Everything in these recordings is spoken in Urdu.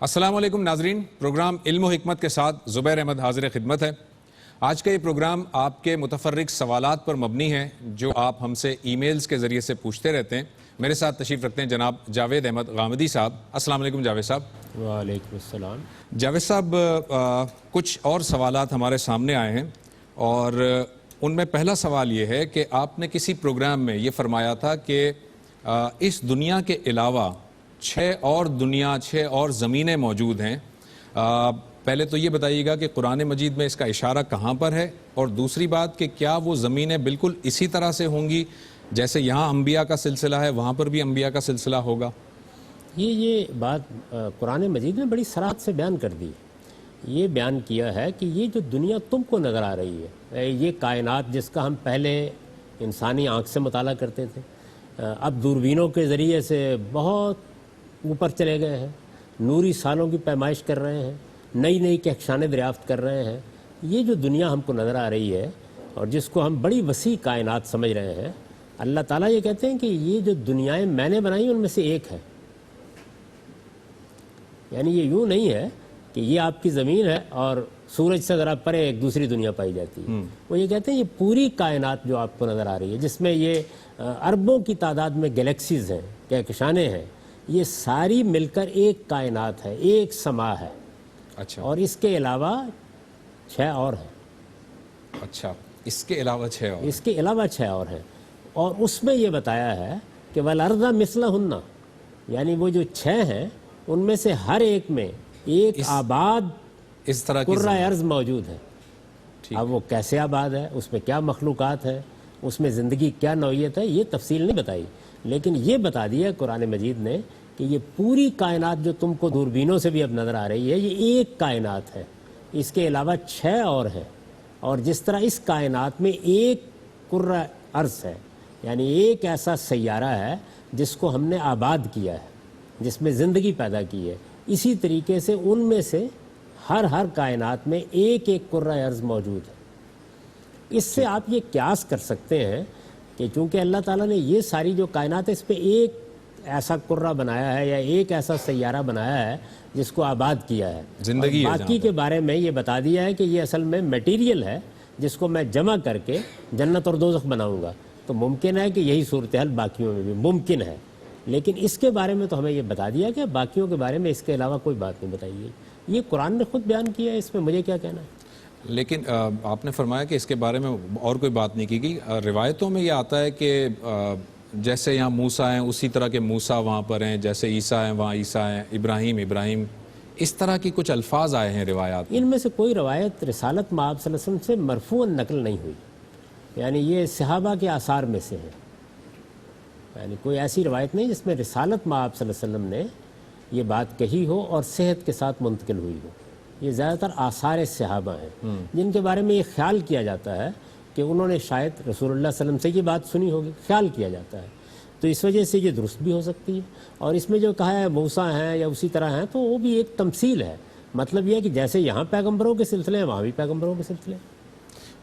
السلام علیکم ناظرین، پروگرام علم و حکمت کے ساتھ زبیر احمد حاضر خدمت ہے۔ آج کا یہ پروگرام آپ کے متفرق سوالات پر مبنی ہے جو آپ ہم سے ای میلز کے ذریعے سے پوچھتے رہتے ہیں۔ میرے ساتھ تشریف رکھتے ہیں جناب جاوید احمد غامدی صاحب۔ السلام علیکم جاوید صاحب۔ وعلیکم السلام۔ جاوید صاحب، کچھ اور سوالات ہمارے سامنے آئے ہیں اور ان میں پہلا سوال یہ ہے کہ آپ نے کسی پروگرام میں یہ فرمایا تھا کہ اس دنیا کے علاوہ 6 اور زمینیں موجود ہیں۔ پہلے تو یہ بتائیے گا کہ قرآن مجید میں اس کا اشارہ کہاں پر ہے، اور دوسری بات کہ کیا وہ زمینیں بالکل اسی طرح سے ہوں گی جیسے یہاں انبیاء کا سلسلہ ہے، وہاں پر بھی انبیاء کا سلسلہ ہوگا؟ یہ بات قرآن مجید نے بڑی صراحت سے بیان کر دی۔ یہ بیان کیا ہے کہ یہ جو دنیا تم کو نظر آ رہی ہے، یہ کائنات جس کا ہم پہلے انسانی آنکھ سے مطالعہ کرتے تھے، اب دوربینوں کے ذریعے سے بہت اوپر چلے گئے ہیں، نوری سالوں کی پیمائش کر رہے ہیں، نئی نئی کہکشانیں دریافت کر رہے ہیں۔ یہ جو دنیا ہم کو نظر آ رہی ہے اور جس کو ہم بڑی وسیع کائنات سمجھ رہے ہیں، اللہ تعالیٰ یہ کہتے ہیں کہ یہ جو دنیایں میں نے بنائی ان میں سے ایک ہے۔ یعنی یہ یوں نہیں ہے کہ یہ آپ کی زمین ہے اور سورج سے ذرا پرے ایک دوسری دنیا پائی جاتی ہے۔ وہ یہ کہتے ہیں یہ پوری کائنات جو آپ کو نظر آ رہی ہے، جس میں یہ اربوں کی تعداد میں گلیکسیز ہیں، کہکشانیں ہیں، یہ ساری مل کر ایک کائنات ہے، ایک سما ہے۔ اچھا، اور اس کے علاوہ 6 اور ہیں۔ اچھا، اس کے علاوہ 6 اور؟ اس کے علاوہ 6 اور ہیں، اور اس میں یہ بتایا ہے کہ وَالْأَرْضَ مِثْلَهُنَّ، یعنی وہ جو 6 ہیں ان میں سے ہر ایک میں ایک آباد اس طرح کی کرۂ ارض موجود ہے۔ اب وہ کیسے آباد ہے، اس میں کیا مخلوقات ہے، اس میں زندگی کیا نوعیت ہے، یہ تفصیل نہیں بتائی، لیکن یہ بتا دیا قرآن مجید نے کہ یہ پوری کائنات جو تم کو دوربینوں سے بھی اب نظر آ رہی ہے، یہ ایک کائنات ہے، اس کے علاوہ 6 اور ہیں۔ اور جس طرح اس کائنات میں ایک کرۂ ارض ہے، یعنی ایک ایسا سیارہ ہے جس کو ہم نے آباد کیا ہے، جس میں زندگی پیدا کی ہے، اسی طریقے سے ان میں سے ہر کائنات میں ایک ایک کرۂ ارض موجود ہے۔ اس سے آپ یہ قیاس کر سکتے ہیں کہ چونکہ اللہ تعالیٰ نے یہ ساری جو کائنات ہے اس پہ ایک ایسا کرہ بنایا ہے یا ایک ایسا سیارہ بنایا ہے جس کو آباد کیا ہے، زندگی اور باقی کے بارے میں یہ بتا دیا ہے کہ یہ اصل میں میٹیریل ہے جس کو میں جمع کر کے جنت اور دوزخ بناؤں گا، تو ممکن ہے کہ یہی صورتحال باقیوں میں بھی ممکن ہے، لیکن اس کے بارے میں تو ہمیں یہ بتا دیا کہ باقیوں کے بارے میں اس کے علاوہ کوئی بات نہیں بتائی گئی۔ یہ قرآن نے خود بیان کیا ہے، اس میں مجھے کیا کہنا ہے؟ لیکن آپ نے فرمایا کہ اس کے بارے میں اور کوئی بات نہیں کی گئی۔ روایتوں میں یہ آتا ہے کہ جیسے یہاں موسیٰ ہیں اسی طرح کے موسیٰ وہاں پر ہیں، جیسے عیسیٰ ہیں وہاں عیسیٰ ہیں، ابراہیم، اس طرح کی کچھ الفاظ آئے ہیں روایات میں۔ ان میں سے کوئی روایت رسالت مآب صلی اللہ علیہ وسلم سے مرفوعاً نقل نہیں ہوئی، یعنی یہ صحابہ کے آثار میں سے ہیں، یعنی کوئی ایسی روایت نہیں جس میں رسالت مآب صلی اللہ علیہ وسلم نے یہ بات کہی ہو اور صحت کے ساتھ منتقل ہوئی ہو۔ یہ زیادہ تر آثار صحابہ ہیں جن کے بارے میں یہ خیال کیا جاتا ہے کہ انہوں نے شاید رسول اللہ صلی اللہ علیہ وسلم سے یہ بات سنی ہوگی، خیال کیا جاتا ہے، تو اس وجہ سے یہ درست بھی ہو سکتی ہے۔ اور اس میں جو کہا ہے موسیٰ ہیں یا اسی طرح ہیں، تو وہ بھی ایک تمثیل ہے، مطلب یہ ہے کہ جیسے یہاں پیغمبروں کے سلسلے ہیں وہاں بھی پیغمبروں کے سلسلے ہیں۔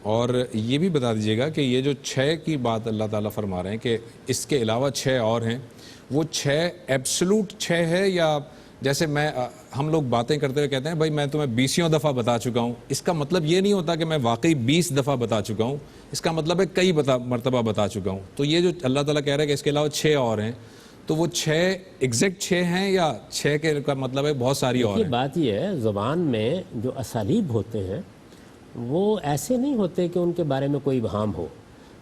اور یہ بھی بتا دیجیے گا کہ یہ جو 6 کی بات اللہ تعالیٰ فرما رہے ہیں کہ اس کے علاوہ 6 اور ہیں، وہ 6 ایبسلوٹ 6 ہے، یا جیسے ہم لوگ باتیں کرتے ہوئے کہتے ہیں بھائی میں تمہیں 20 دفعہ بتا چکا ہوں، اس کا مطلب یہ نہیں ہوتا کہ میں واقعی 20 دفعہ بتا چکا ہوں، اس کا مطلب ہے کئی مرتبہ بتا چکا ہوں۔ تو یہ جو اللہ تعالیٰ کہہ رہا ہے کہ اس کے علاوہ 6 اور ہیں، تو وہ 6 ایگزیکٹ 6 ہیں یا 6 کے کا مطلب ہے بہت ساری اور ہیں؟ بات یہ ہے زبان میں جو اسالیب ہوتے ہیں وہ ایسے نہیں ہوتے کہ ان کے بارے میں کوئی ابہام ہو۔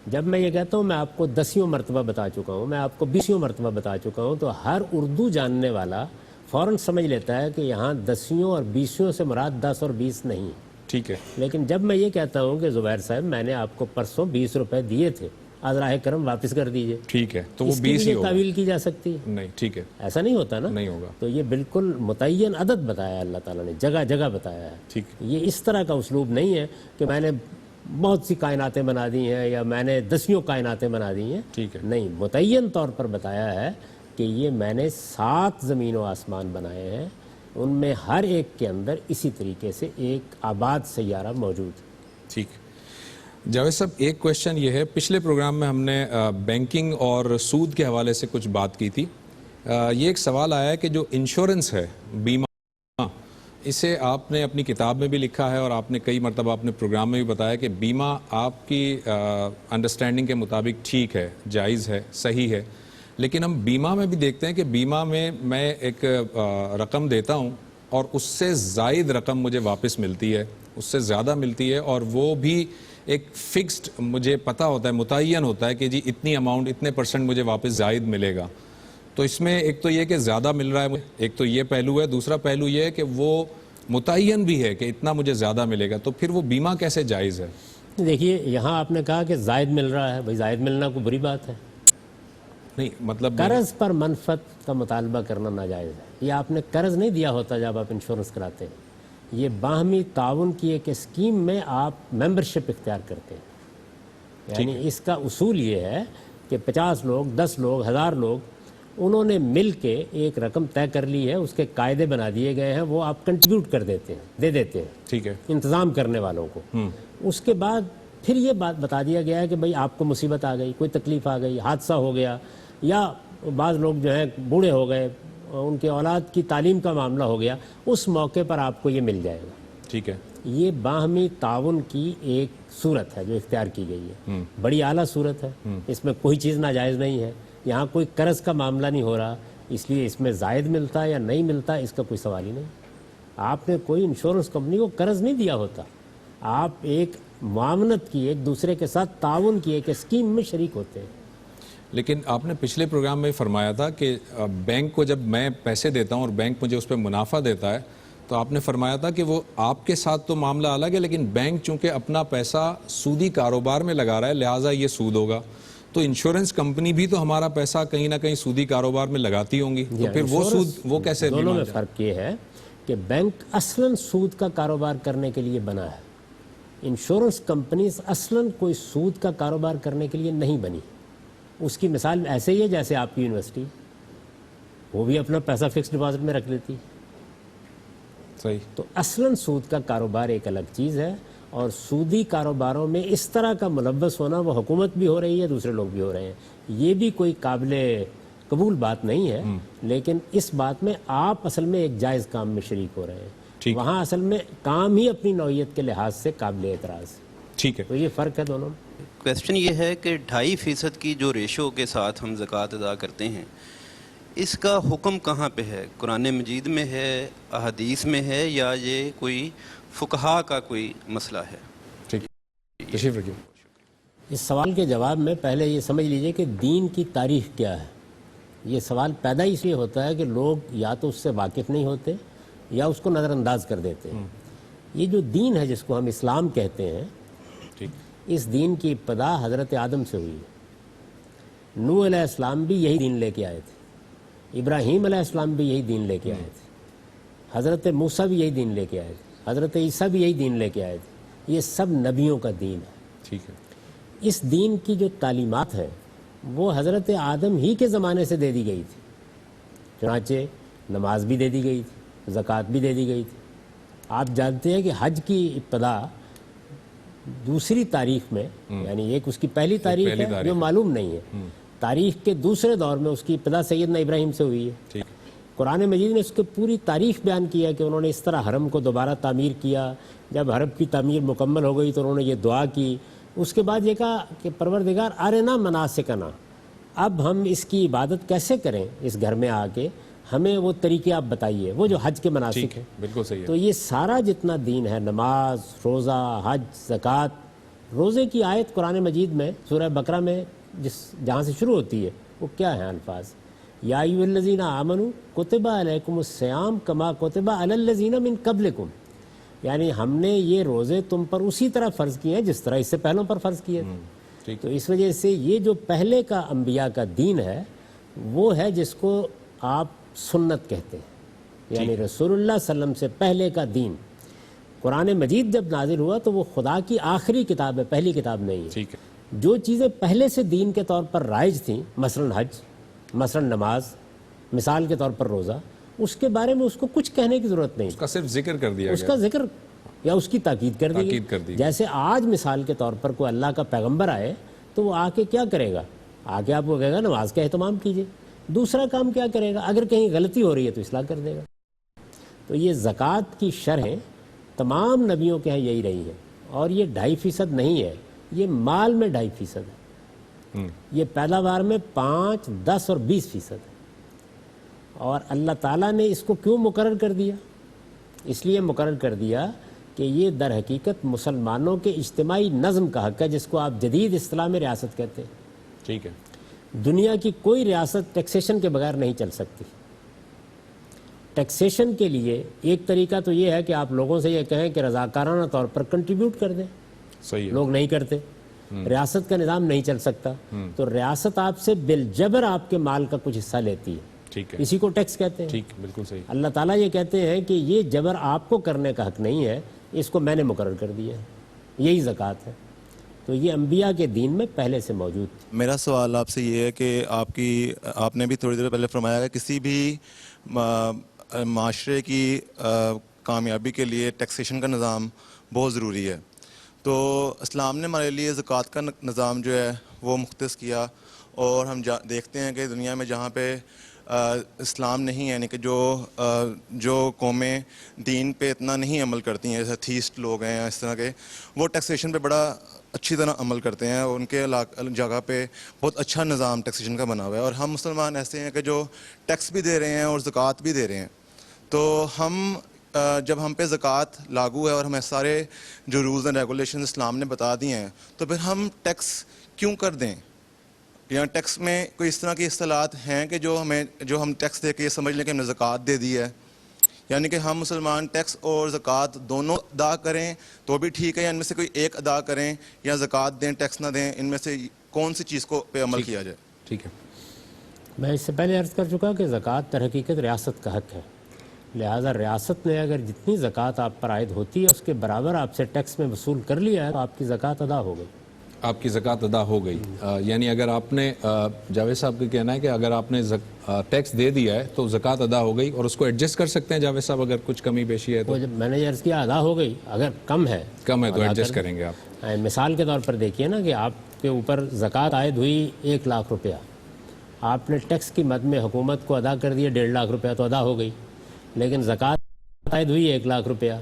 جب میں یہ کہتا ہوں میں آپ کو 10 مرتبہ بتا چکا ہوں، میں آپ کو 20 مرتبہ بتا چکا ہوں، تو ہر اردو جاننے والا فوراً سمجھ لیتا ہے کہ یہاں 10 اور 20 سے مراد 10 اور 20 نہیں۔ ٹھیک ہے، لیکن جب میں یہ کہتا ہوں کہ زبیر صاحب میں نے آپ کو پرسوں 20 روپے دیے تھے، ازراہ کرم واپس کر دیجئے، ٹھیک ہے، تو وہ اس کی 20 ہی ہوگا؟ تعویل کی جا سکتی ہے؟ نہیں، ٹھیک ہے، ایسا نہیں ہوتا نا، نہیں ہوگا۔ تو یہ بالکل متعین عدد بتایا اللہ تعالیٰ نے، جگہ جگہ بتایا ہے۔ ٹھیک، یہ اس طرح کا اسلوب نہیں ہے کہ میں نے بہت سی کائناتیں بنا دی ہیں یا میں نے 10 کائناتیں بنا دی ہیں، ٹھیک ہے، نہیں، متعین طور پر بتایا ہے کہ یہ میں نے 7 زمین و آسمان بنائے ہیں، ان میں ہر ایک کے اندر اسی طریقے سے ایک آباد سیارہ موجود ہے۔ ٹھیک۔ جاوید صاحب، ایک کوشچن یہ ہے، پچھلے پروگرام میں ہم نے بینکنگ اور سود کے حوالے سے کچھ بات کی تھی۔ یہ ایک سوال آیا ہے کہ جو انشورنس ہے، بیمہ اسے آپ نے اپنی کتاب میں بھی لکھا ہے اور آپ نے کئی مرتبہ اپنے پروگرام میں بھی بتایا کہ بیمہ آپ کی انڈرسٹینڈنگ کے مطابق ٹھیک ہے، جائز ہے، صحیح ہے، لیکن ہم بیمہ میں بھی دیکھتے ہیں کہ بیمہ میں ایک رقم دیتا ہوں اور اس سے زائد رقم مجھے واپس ملتی ہے، اس سے زیادہ ملتی ہے، اور وہ بھی ایک فکسڈ مجھے پتہ ہوتا ہے، متعین ہوتا ہے کہ جی اتنی اماؤنٹ اتنے پرسنٹ مجھے واپس زائد ملے گا. تو اس میں ایک تو یہ کہ زیادہ مل رہا ہے، ایک تو یہ پہلو ہے، دوسرا پہلو یہ ہے کہ وہ متعین بھی ہے کہ اتنا مجھے زیادہ ملے گا. تو پھر وہ بیمہ کیسے جائز ہے؟ دیکھیے یہاں آپ نے کہا کہ زائد مل رہا ہے، بھائی زائد ملنا کوئی بری بات ہے؟ نہیں، مطلب قرض پر منفعت کا مطالبہ کرنا ناجائز ہے. یہ آپ نے قرض نہیں دیا ہوتا جب آپ انشورنس کراتے ہیں، یہ باہمی تعاون کی ایک اسکیم میں آپ ممبرشپ اختیار کرتے ہیں. یعنی اس کا اصول یہ ہے کہ 50 لوگ، 10 لوگ، 1000 لوگ انہوں نے مل کے ایک رقم طے کر لی ہے، اس کے قاعدے بنا دیے گئے ہیں، وہ آپ کنٹریبیوٹ کر دیتے ہیں، دے دیتے ہیں ٹھیک ہے انتظام کرنے والوں کو. اس کے بعد پھر یہ بات بتا دیا گیا ہے کہ بھئی آپ کو مصیبت آ گئی، کوئی تکلیف آ گئی، حادثہ ہو گیا، یا بعض لوگ جو ہیں بوڑھے ہو گئے، ان کے اولاد کی تعلیم کا معاملہ ہو گیا، اس موقع پر آپ کو یہ مل جائے گا. ٹھیک ہے. یہ باہمی تعاون کی ایک صورت ہے جو اختیار کی گئی ہے، بڑی اعلیٰ صورت ہے. اس میں کوئی چیز ناجائز نہیں ہے. یہاں کوئی قرض کا معاملہ نہیں ہو رہا، اس لیے اس میں زائد ملتا یا نہیں ملتا اس کا کوئی سوال ہی نہیں. آپ نے کوئی انشورنس کمپنی کو قرض نہیں دیا ہوتا، آپ ایک معاونت کی، ایک دوسرے کے ساتھ تعاون کی ایک اسکیم میں شریک ہوتے ہیں. لیکن آپ نے پچھلے پروگرام میں فرمایا تھا کہ بینک کو جب میں پیسے دیتا ہوں اور بینک مجھے اس پہ منافع دیتا ہے، تو آپ نے فرمایا تھا کہ وہ آپ کے ساتھ تو معاملہ الگ ہے، لیکن بینک چونکہ اپنا پیسہ سودی کاروبار میں لگا رہا ہے لہٰذا یہ سود ہوگا. تو انشورنس کمپنی بھی تو ہمارا پیسہ کہیں نہ کہیں سودی کاروبار میں لگاتی ہوں گی، تو پھر وہ سود وہ کیسے؟ دونوں میں فرق یہ ہے کہ بینک اصلاً سود کا کاروبار کرنے کے لیے بنا ہے، انشورنس کمپنیز اصلاً کوئی سود کا کاروبار کرنے کے لیے نہیں بنی. اس کی مثال ایسے ہی ہے جیسے آپ کی یونیورسٹی، وہ بھی اپنا پیسہ فکس ڈپازٹ میں رکھ لیتی. صحیح. تو اصلاً سود کا کاروبار ایک الگ چیز ہے، اور سودی کاروباروں میں اس طرح کا ملوث ہونا، وہ حکومت بھی ہو رہی ہے، دوسرے لوگ بھی ہو رہے ہیں، یہ بھی کوئی قابل قبول بات نہیں ہے. لیکن اس بات میں آپ اصل میں ایک جائز کام میں شریک ہو رہے ہیں، وہاں اصل میں کام ہی اپنی نوعیت کے لحاظ سے قابل اعتراض. ٹھیک ہے. تو یہ فرق ہے دونوں میں. کویسچن یہ ہے کہ 2.5% کی جو ریشو کے ساتھ ہم زکوٰۃ ادا کرتے ہیں، اس کا حکم کہاں پہ ہے؟ قرآن مجید میں ہے، احادیث میں ہے، یا یہ کوئی فقہا کا کوئی مسئلہ ہے؟ ٹھیک ہے، تشریف رکھیے. اس سوال کے جواب میں پہلے یہ سمجھ لیجئے کہ دین کی تاریخ کیا ہے. یہ سوال پیدا اس لیے ہوتا ہے کہ لوگ یا تو اس سے واقف نہیں ہوتے یا اس کو نظر انداز کر دیتے ہیں. یہ جو دین ہے جس کو ہم اسلام کہتے ہیں، اس دین کی ابتدا حضرت آدم سے ہوئی. نوح علیہ السلام بھی یہی دین لے کے آئے تھے، ابراہیم علیہ السلام بھی یہی دین لے کے آئے تھے، حضرت موسیٰ بھی یہی دین لے کے آئے تھے، حضرت عیسیٰ بھی یہی دین لے کے آئے تھے. یہ سب نبیوں کا دین ہے. ٹھیک ہے. اس دین کی جو تعلیمات ہیں وہ حضرت آدم ہی کے زمانے سے دے دی گئی تھی. چنانچہ نماز بھی دے دی گئی تھی، زکوٰۃ بھی دے دی گئی تھی. آپ جانتے ہیں کہ حج کی ابتدا دوسری تاریخ میں، یعنی ایک اس کی پہلی تاریخ ہے جو معلوم نہیں ہے، تاریخ کے دوسرے دور میں اس کی ابتدا سیدنا ابراہیم سے ہوئی ہے. قرآن مجید نے اس کی پوری تاریخ بیان کیا کہ انہوں نے اس طرح حرم کو دوبارہ تعمیر کیا. جب حرم کی تعمیر مکمل ہو گئی تو انہوں نے یہ دعا کی. اس کے بعد یہ کہا کہ پروردگار ارنا مناسکنا، اب ہم اس کی عبادت کیسے کریں اس گھر میں آ کے، ہمیں وہ طریقے آپ بتائیے، وہ جو حج کے مناسک ہیں. بالکل صحیح ہے. تو یہ سارا جتنا دین ہے، نماز، روزہ، حج، زکوٰۃ. روزے کی آیت قرآن مجید میں سورہ بقرہ میں جہاں سے شروع ہوتی ہے وہ کیا ہے الفاظ؟ یا ایھا الذین آمنوا کتب علیکم الصیام کما کتب علی الذین من قبلکم. یعنی ہم نے یہ روزے تم پر اسی طرح فرض کیے ہیں جس طرح اس سے پہلوں پر فرض کیے. تو اس وجہ سے یہ جو پہلے کا انبیاء کا دین ہے وہ ہے جس کو آپ سنت کہتے ہیں، یعنی رسول اللہ صلی اللہ علیہ وسلم سے پہلے کا دین. قرآن مجید جب نازل ہوا تو وہ خدا کی آخری کتاب ہے، پہلی کتاب نہیں ہے. ٹھیک ہے. جو چیزیں پہلے سے دین کے طور پر رائج تھیں، مثلا حج، مثلا نماز، مثال کے طور پر روزہ، اس کے بارے میں اس کو کچھ کہنے کی ضرورت نہیں. اس کا صرف ذکر کر دیا اس کا ذکر یا اس کی تاکید کر دی گئی. جیسے آج مثال کے طور پر کوئی اللہ کا پیغمبر آئے تو وہ آ کے کیا کرے گا؟ آ کے آپ کو کہے گا نماز کا اہتمام کیجیے. دوسرا کام کیا کرے گا؟ اگر کہیں غلطی ہو رہی ہے تو اصلاح کر دے گا. تو یہ زکوٰۃ کی شرح تمام نبیوں کے ہیں یہی رہی ہیں، اور یہ 2.5% نہیں ہے، یہ مال میں 2.5% ہے، یہ پیداوار میں 5, 10 اور 20% ہے۔ اور اللہ تعالیٰ نے اس کو کیوں مقرر کر دیا؟ اس لیے مقرر کر دیا کہ یہ در حقیقت مسلمانوں کے اجتماعی نظم کا حق ہے، جس کو آپ جدید اصطلاح میں ریاست کہتے ہیں۔ ٹھیک ہے۔ دنیا کی کوئی ریاست ٹیکسیشن کے بغیر نہیں چل سکتی۔ ٹیکسیشن کے لیے ایک طریقہ تو یہ ہے کہ آپ لوگوں سے یہ کہیں کہ رضاکارانہ طور پر کنٹریبیوٹ کر دیں، صحیح ہے۔ لوگ نہیں کرتے، ریاست کا نظام نہیں چل سکتا، تو ریاست آپ سے بالجبر آپ کے مال کا کچھ حصہ لیتی ہے، ٹھیک ہے، اسی کو ٹیکس کہتے ہیں۔ ٹھیک، بالکل صحیح۔ اللہ تعالیٰ یہ کہتے ہیں کہ یہ جبر آپ کو کرنے کا حق نہیں ہے، اس کو میں نے مقرر کر دیا ہے، یہی زکوٰۃ ہے۔ تو یہ انبیاء کے دین میں پہلے سے موجود تھی۔ میرا سوال آپ سے یہ ہے کہ آپ نے بھی تھوڑی دیر پہلے فرمایا کہ کسی بھی معاشرے کی کامیابی کے لیے ٹیکسیشن کا نظام بہت ضروری ہے، تو اسلام نے ہمارے لیے زکوٰۃ کا نظام جو ہے وہ مختص کیا، اور ہم دیکھتے ہیں کہ دنیا میں جہاں پہ اسلام نہیں، یعنی کہ جو قومیں دین پہ اتنا نہیں عمل کرتی ہیں، جیسے تھیسٹ لوگ ہیں اس طرح کے، وہ ٹیکسیشن پہ بڑا اچھی طرح عمل کرتے ہیں، ان کے جگہ پہ بہت اچھا نظام ٹیکسیشن کا بنا ہوا ہے، اور ہم مسلمان ایسے ہیں کہ جو ٹیکس بھی دے رہے ہیں اور زکوٰۃ بھی دے رہے ہیں۔ تو جب ہم پہ زکوٰۃ لاگو ہے اور ہمیں سارے جو رولز اینڈ ریگولیشنز اسلام نے بتا دیے ہیں، تو پھر ہم ٹیکس کیوں کر دیں؟ یا ٹیکس میں کوئی اس طرح کی اصطلاحات ہیں کہ جو ہم ٹیکس دے کے یہ سمجھ لیں کہ ہم نے زکوٰۃ دے دی ہے، یعنی کہ ہم مسلمان ٹیکس اور زکوٰۃ دونوں ادا کریں تو بھی ٹھیک ہے، یا ان میں سے کوئی ایک ادا کریں، یا زکوٰۃ دیں ٹیکس نہ دیں، ان میں سے کون سی چیز کو پہ عمل کیا جائے؟ ٹھیک ہے۔ میں اس سے پہلے عرض کر چکا کہ زکوٰۃ در حقیقت ریاست کا حق ہے، لہٰذا ریاست نے اگر جتنی زکوٰۃ آپ پر عائد ہوتی ہے اس کے برابر آپ سے ٹیکس میں وصول کر لیا ہے تو آپ کی زکوٰۃ ادا ہو گئی، آپ کی زکوٰۃ ادا ہو گئی۔ یعنی اگر آپ نے جاوید صاحب کا کہنا ہے کہ اگر آپ نے ٹیکس دے دیا ہے تو زکوٰۃ ادا ہو گئی، اور اس کو ایڈجسٹ کر سکتے ہیں جاوید صاحب اگر کچھ کمی بیشی ہے تو؟ وہ جب میں نے عرض کیا ادا ہو گئی، اگر کم ہے تو ایڈجسٹ کریں گے آپ۔ مثال کے طور پر دیکھیے نا کہ آپ کے اوپر زکوٰۃ عائد ہوئی 1 لاکھ روپیہ، آپ نے ٹیکس کی مد میں حکومت کو ادا کر دیا 1.5 لاکھ روپیہ، تو ادا ہو گئی، لیکن زکوٰۃ عائد ہوئی 1 لاکھ روپیہ،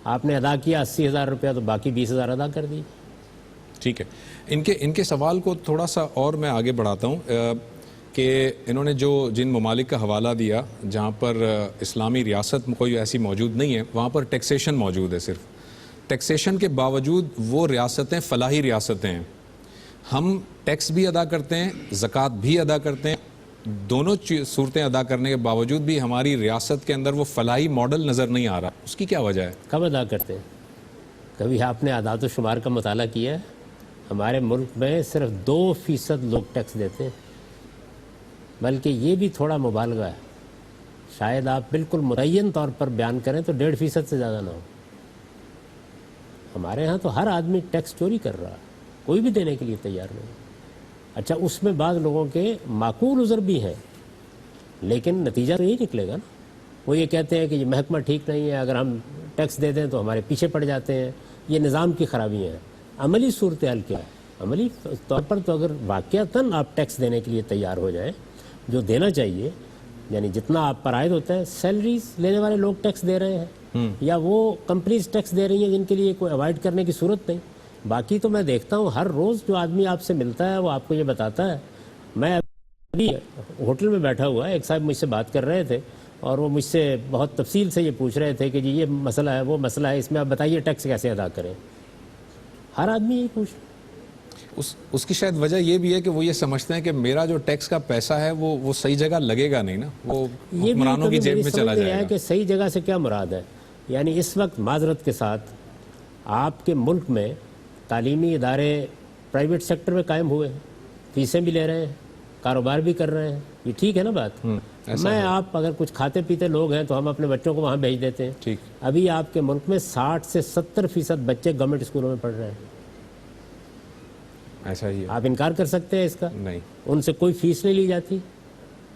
آپ نے ادا کیا 80,000 روپیہ، تو باقی 20,000 ادا کر دی۔ ٹھیک ہے۔ ان کے سوال کو تھوڑا سا اور میں آگے بڑھاتا ہوں کہ انہوں نے جن ممالک کا حوالہ دیا جہاں پر اسلامی ریاست کوئی ایسی موجود نہیں ہے، وہاں پر ٹیکسیشن موجود ہے، صرف ٹیکسیشن کے باوجود وہ ریاستیں فلاحی ریاستیں ہیں، ہم ٹیکس بھی ادا کرتے ہیں، زکوٰۃ بھی ادا کرتے ہیں، دونوں صورتیں ادا کرنے کے باوجود بھی ہماری ریاست کے اندر وہ فلاحی ماڈل نظر نہیں آ رہا، اس کی کیا وجہ ہے؟ کب ادا کرتے ہیں؟ کبھی آپ نے اعداد و شمار کا مطالعہ کیا ہے؟ ہمارے ملک میں صرف 2% لوگ ٹیکس دیتے ہیں، بلکہ یہ بھی تھوڑا مبالغہ ہے، شاید آپ بالکل متعین طور پر بیان کریں تو 1.5% سے زیادہ نہ ہو۔ ہمارے ہاں تو ہر آدمی ٹیکس چوری کر رہا ہے، کوئی بھی دینے کے لیے تیار نہیں۔ اچھا، اس میں بعض لوگوں کے معقول عذر بھی ہیں، لیکن نتیجہ تو یہی نکلے گا نا۔ وہ یہ کہتے ہیں کہ یہ محکمہ ٹھیک نہیں ہے، اگر ہم ٹیکس دے دیں تو ہمارے پیچھے پڑ جاتے ہیں، یہ نظام کی خرابیاں ہیں۔ عملی صورتحال کیا ہے؟ عملی طور پر تو اگر واقعتاً آپ ٹیکس دینے کے لیے تیار ہو جائیں، جو دینا چاہیے، یعنی جتنا آپ پر عائد ہوتا ہے، سیلریز لینے والے لوگ ٹیکس دے رہے ہیں، یا وہ کمپنیز ٹیکس دے رہی ہیں جن کے لیے کوئی اوائڈ کرنے کی صورت نہیں۔ باقی تو میں دیکھتا ہوں ہر روز جو آدمی آپ سے ملتا ہے وہ آپ کو یہ بتاتا ہے۔ میں ابھی ہوٹل میں بیٹھا ہوا ہے، ایک صاحب مجھ سے بات کر رہے تھے اور وہ مجھ سے بہت تفصیل سے یہ پوچھ رہے تھے کہ جی یہ مسئلہ ہے، وہ مسئلہ ہے، اس میں آپ بتائیے ٹیکس کیسے ادا کریں۔ ہر آدمی یہی پوچھ رہا ہے۔ اس کی شاید وجہ یہ بھی ہے کہ وہ یہ سمجھتے ہیں کہ میرا جو ٹیکس کا پیسہ ہے وہ صحیح جگہ لگے گا نہیں نا، وہ حکمرانوں کی جیب میں چلا جائے گا۔ کہ صحیح جگہ سے کیا مراد ہے؟ یعنی اس وقت معذرت کے ساتھ آپ کے ملک میں تعلیمی ادارے پرائیویٹ سیکٹر میں قائم ہوئے ہیں، فیسیں بھی لے رہے ہیں، کاروبار بھی کر رہے ہیں، یہ ٹھیک ہے نا بات؟ میں آپ اگر کچھ کھاتے پیتے لوگ ہیں تو ہم اپنے بچوں کو وہاں بھیج دیتے ہیں۔ ٹھیک، ابھی آپ کے ملک میں 60 سے 70% بچے گورنمنٹ اسکولوں میں پڑھ رہے ہیں، ایسا ہی ہے۔ آپ انکار کر سکتے ہیں اس کا؟ نہیں، ان سے کوئی فیس نہیں لی جاتی،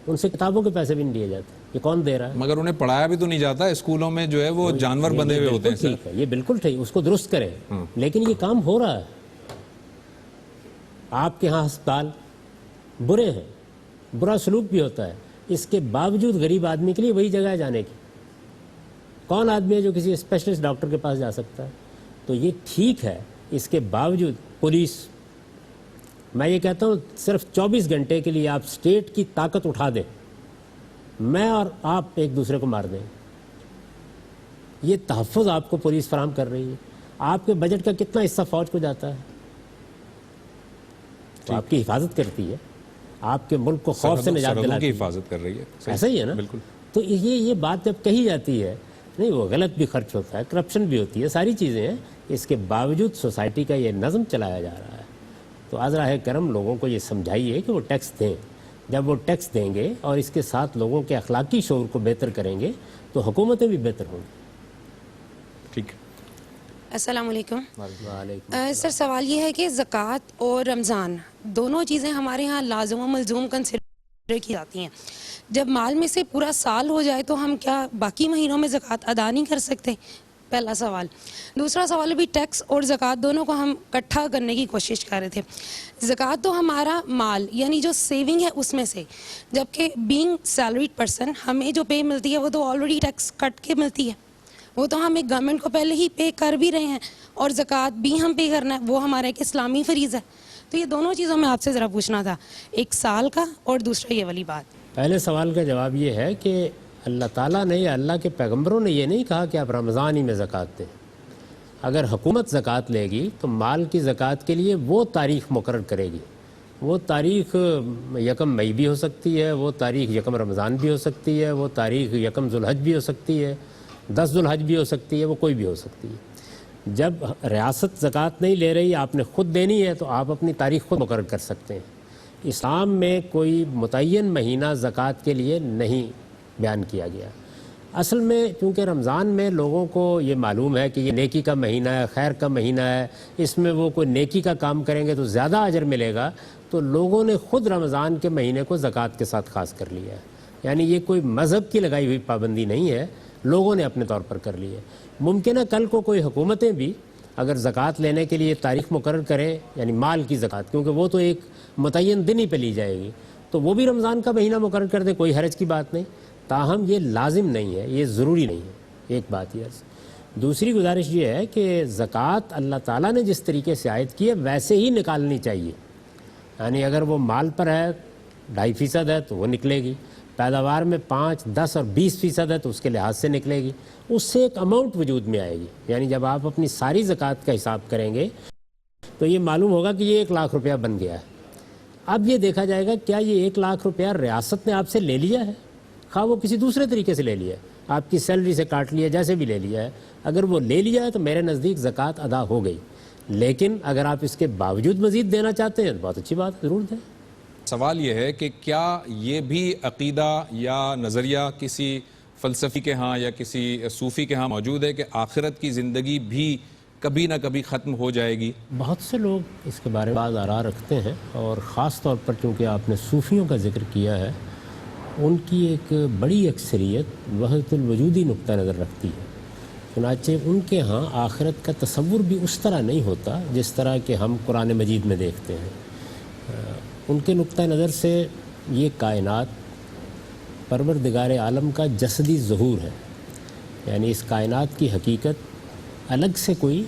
ان سے کتابوں کے پیسے بھی نہیں دیے جاتے، یہ کون دے رہا ہے؟ مگر انہیں پڑھایا بھی تو نہیں جاتا، اسکولوں میں جو ہے وہ جانور بندے ہوئے ہوتے ہیں۔ ٹھیک ہے، یہ بالکل ٹھیک، اس کو درست کریں، لیکن یہ کام ہو رہا ہے۔ آپ کے ہاں ہسپتال برے ہیں، برا سلوک بھی ہوتا ہے، اس کے باوجود غریب آدمی کے لیے وہی جگہ ہے جانے کی۔ کون آدمی ہے جو کسی اسپیشلسٹ ڈاکٹر کے پاس جا سکتا ہے؟ تو یہ ٹھیک ہے، اس کے باوجود پولیس، میں یہ کہتا ہوں صرف 24 گھنٹے کے لیے آپ اسٹیٹ کی طاقت اٹھا دیں، میں اور آپ ایک دوسرے کو مار دیں، یہ تحفظ آپ کو پولیس فراہم کر رہی ہے. آپ کے بجٹ کا کتنا حصہ فوج کو جاتا ہے؟ تو آپ کی حفاظت کرتی ہے، آپ کے ملک کو خوف سے نجات سرحدوں دلاتی کی ہے. حفاظت کر رہی ہے. ایسا ہی ہے نا؟ بالکل. تو یہ بات جب کہی جاتی ہے، نہیں وہ غلط بھی خرچ ہوتا ہے، کرپشن بھی ہوتی ہے، ساری چیزیں ہیں، اس کے باوجود سوسائٹی کا یہ نظم چلایا جا رہا ہے. تو آج راہ کرم لوگوں کو یہ سمجھائیے کہ وہ ٹیکس دیں. جب وہ ٹیکس دیں گے اور اس کے ساتھ لوگوں کے اخلاقی شعور کو بہتر کریں گے تو حکومتیں بھی بہتر ہوں گی. ٹھیک. السلام علیکم. وعلیکم. سر سوال یہ ہے کہ زکوٰۃ اور رمضان دونوں چیزیں ہمارے ہاں لازم و ملزوم کنسیڈر کی جاتی ہیں. جب مال میں سے پورا سال ہو جائے تو ہم کیا باقی مہینوں میں زکوٰۃ ادا نہیں کر سکتے؟ پہلا سوال. دوسرا سوال بھی ٹیکس اور زکوٰۃ دونوں کو ہم اکٹھا کرنے کی کوشش کر رہے تھے. زکوٰۃ تو ہمارا مال یعنی جو سیونگ ہے اس میں سے، جبکہ بینگ سیلریڈ پرسن ہمیں جو پے ملتی ہے وہ تو آلریڈی ٹیکس کٹ کے ملتی ہے، وہ تو ہم ایک گورنمنٹ کو پہلے ہی پے کر بھی رہے ہیں، اور زکوٰۃ بھی ہم پے کرنا ہے، وہ ہمارا ایک اسلامی فریضہ ہے. تو یہ دونوں چیزوں میں آپ سے ذرا پوچھنا تھا، ایک سال کا اور دوسرا یہ والی بات. پہلے سوال کا جواب یہ ہے کہ اللہ تعالیٰ نے یا اللہ کے پیغمبروں نے یہ نہیں کہا کہ آپ رمضان ہی میں زکوٰۃ دیں. اگر حکومت زکوٰۃ لے گی تو مال کی زکوٰۃ کے لیے وہ تاریخ مقرر کرے گی. وہ تاریخ 1 مئی بھی ہو سکتی ہے، وہ تاریخ 1 رمضان بھی ہو سکتی ہے، وہ تاریخ 1 ذوالحج بھی ہو سکتی ہے، 10 ذوالحج بھی ہو سکتی ہے، وہ کوئی بھی ہو سکتی ہے. جب ریاست زکوٰۃ نہیں لے رہی، آپ نے خود دینی ہے، تو آپ اپنی تاریخ خود مقرر کر سکتے ہیں. اسلام میں کوئی متعین مہینہ زکوٰۃ کے لیے نہیں بیان کیا گیا. اصل میں چونکہ رمضان میں لوگوں کو یہ معلوم ہے کہ یہ نیکی کا مہینہ ہے، خیر کا مہینہ ہے، اس میں وہ کوئی نیکی کا کام کریں گے تو زیادہ اجر ملے گا، تو لوگوں نے خود رمضان کے مہینے کو زکوٰۃ کے ساتھ خاص کر لیا ہے. یعنی یہ کوئی مذہب کی لگائی ہوئی پابندی نہیں ہے، لوگوں نے اپنے طور پر کر لی ہے. ممکن ہے کل کو کوئی حکومتیں بھی اگر زکوٰۃ لینے کے لیے تاریخ مقرر کریں، یعنی مال کی زکوٰۃ، کیونکہ وہ تو ایک متعین دن ہی پہ لی جائے گی، تو وہ بھی رمضان کا مہینہ مقرر کر دیں، کوئی حرج کی بات نہیں. تاہم یہ لازم نہیں ہے، یہ ضروری نہیں ہے. ایک بات یہ. دوسری گزارش یہ ہے کہ زکوٰۃ اللہ تعالیٰ نے جس طریقے سے عائد کی ہے ویسے ہی نکالنی چاہیے. یعنی اگر وہ مال پر ہے 2.5% ہے تو وہ نکلے گی، پیداوار میں 5, 10 اور 20% ہے تو اس کے لحاظ سے نکلے گی. اس سے ایک اماؤنٹ وجود میں آئے گی. یعنی جب آپ اپنی ساری زکوٰۃ کا حساب کریں گے تو یہ معلوم ہوگا کہ یہ 1 لاکھ روپیہ بن گیا ہے. اب یہ دیکھا جائے گا کیا یہ 1 لاکھ روپیہ ریاست نے آپ سے لے لیا ہے، خواہ وہ کسی دوسرے طریقے سے لے لیا ہے، آپ کی سیلری سے کاٹ لیا، جیسے بھی لے لیا ہے. اگر وہ لے لیا ہے تو میرے نزدیک زکوٰۃ ادا ہو گئی. لیکن اگر آپ اس کے باوجود مزید دینا چاہتے ہیں تو بہت اچھی بات، ضرور دیں. سوال یہ ہے کہ کیا یہ بھی عقیدہ یا نظریہ کسی فلسفی کے ہاں یا کسی صوفی کے ہاں موجود ہے کہ آخرت کی زندگی بھی کبھی نہ کبھی ختم ہو جائے گی؟ بہت سے لوگ اس کے بارے میں بعض آراء رکھتے ہیں، اور خاص طور پر چونکہ آپ نے صوفیوں کا ذکر کیا ہے، ان کی ایک بڑی اکثریت وحدت الوجودی نقطہ نظر رکھتی ہے. چنانچہ ان کے ہاں آخرت کا تصور بھی اس طرح نہیں ہوتا جس طرح کہ ہم قرآن مجید میں دیکھتے ہیں. ان کے نقطہ نظر سے یہ کائنات پروردگار عالم کا جسدی ظہور ہے. یعنی اس کائنات کی حقیقت الگ سے کوئی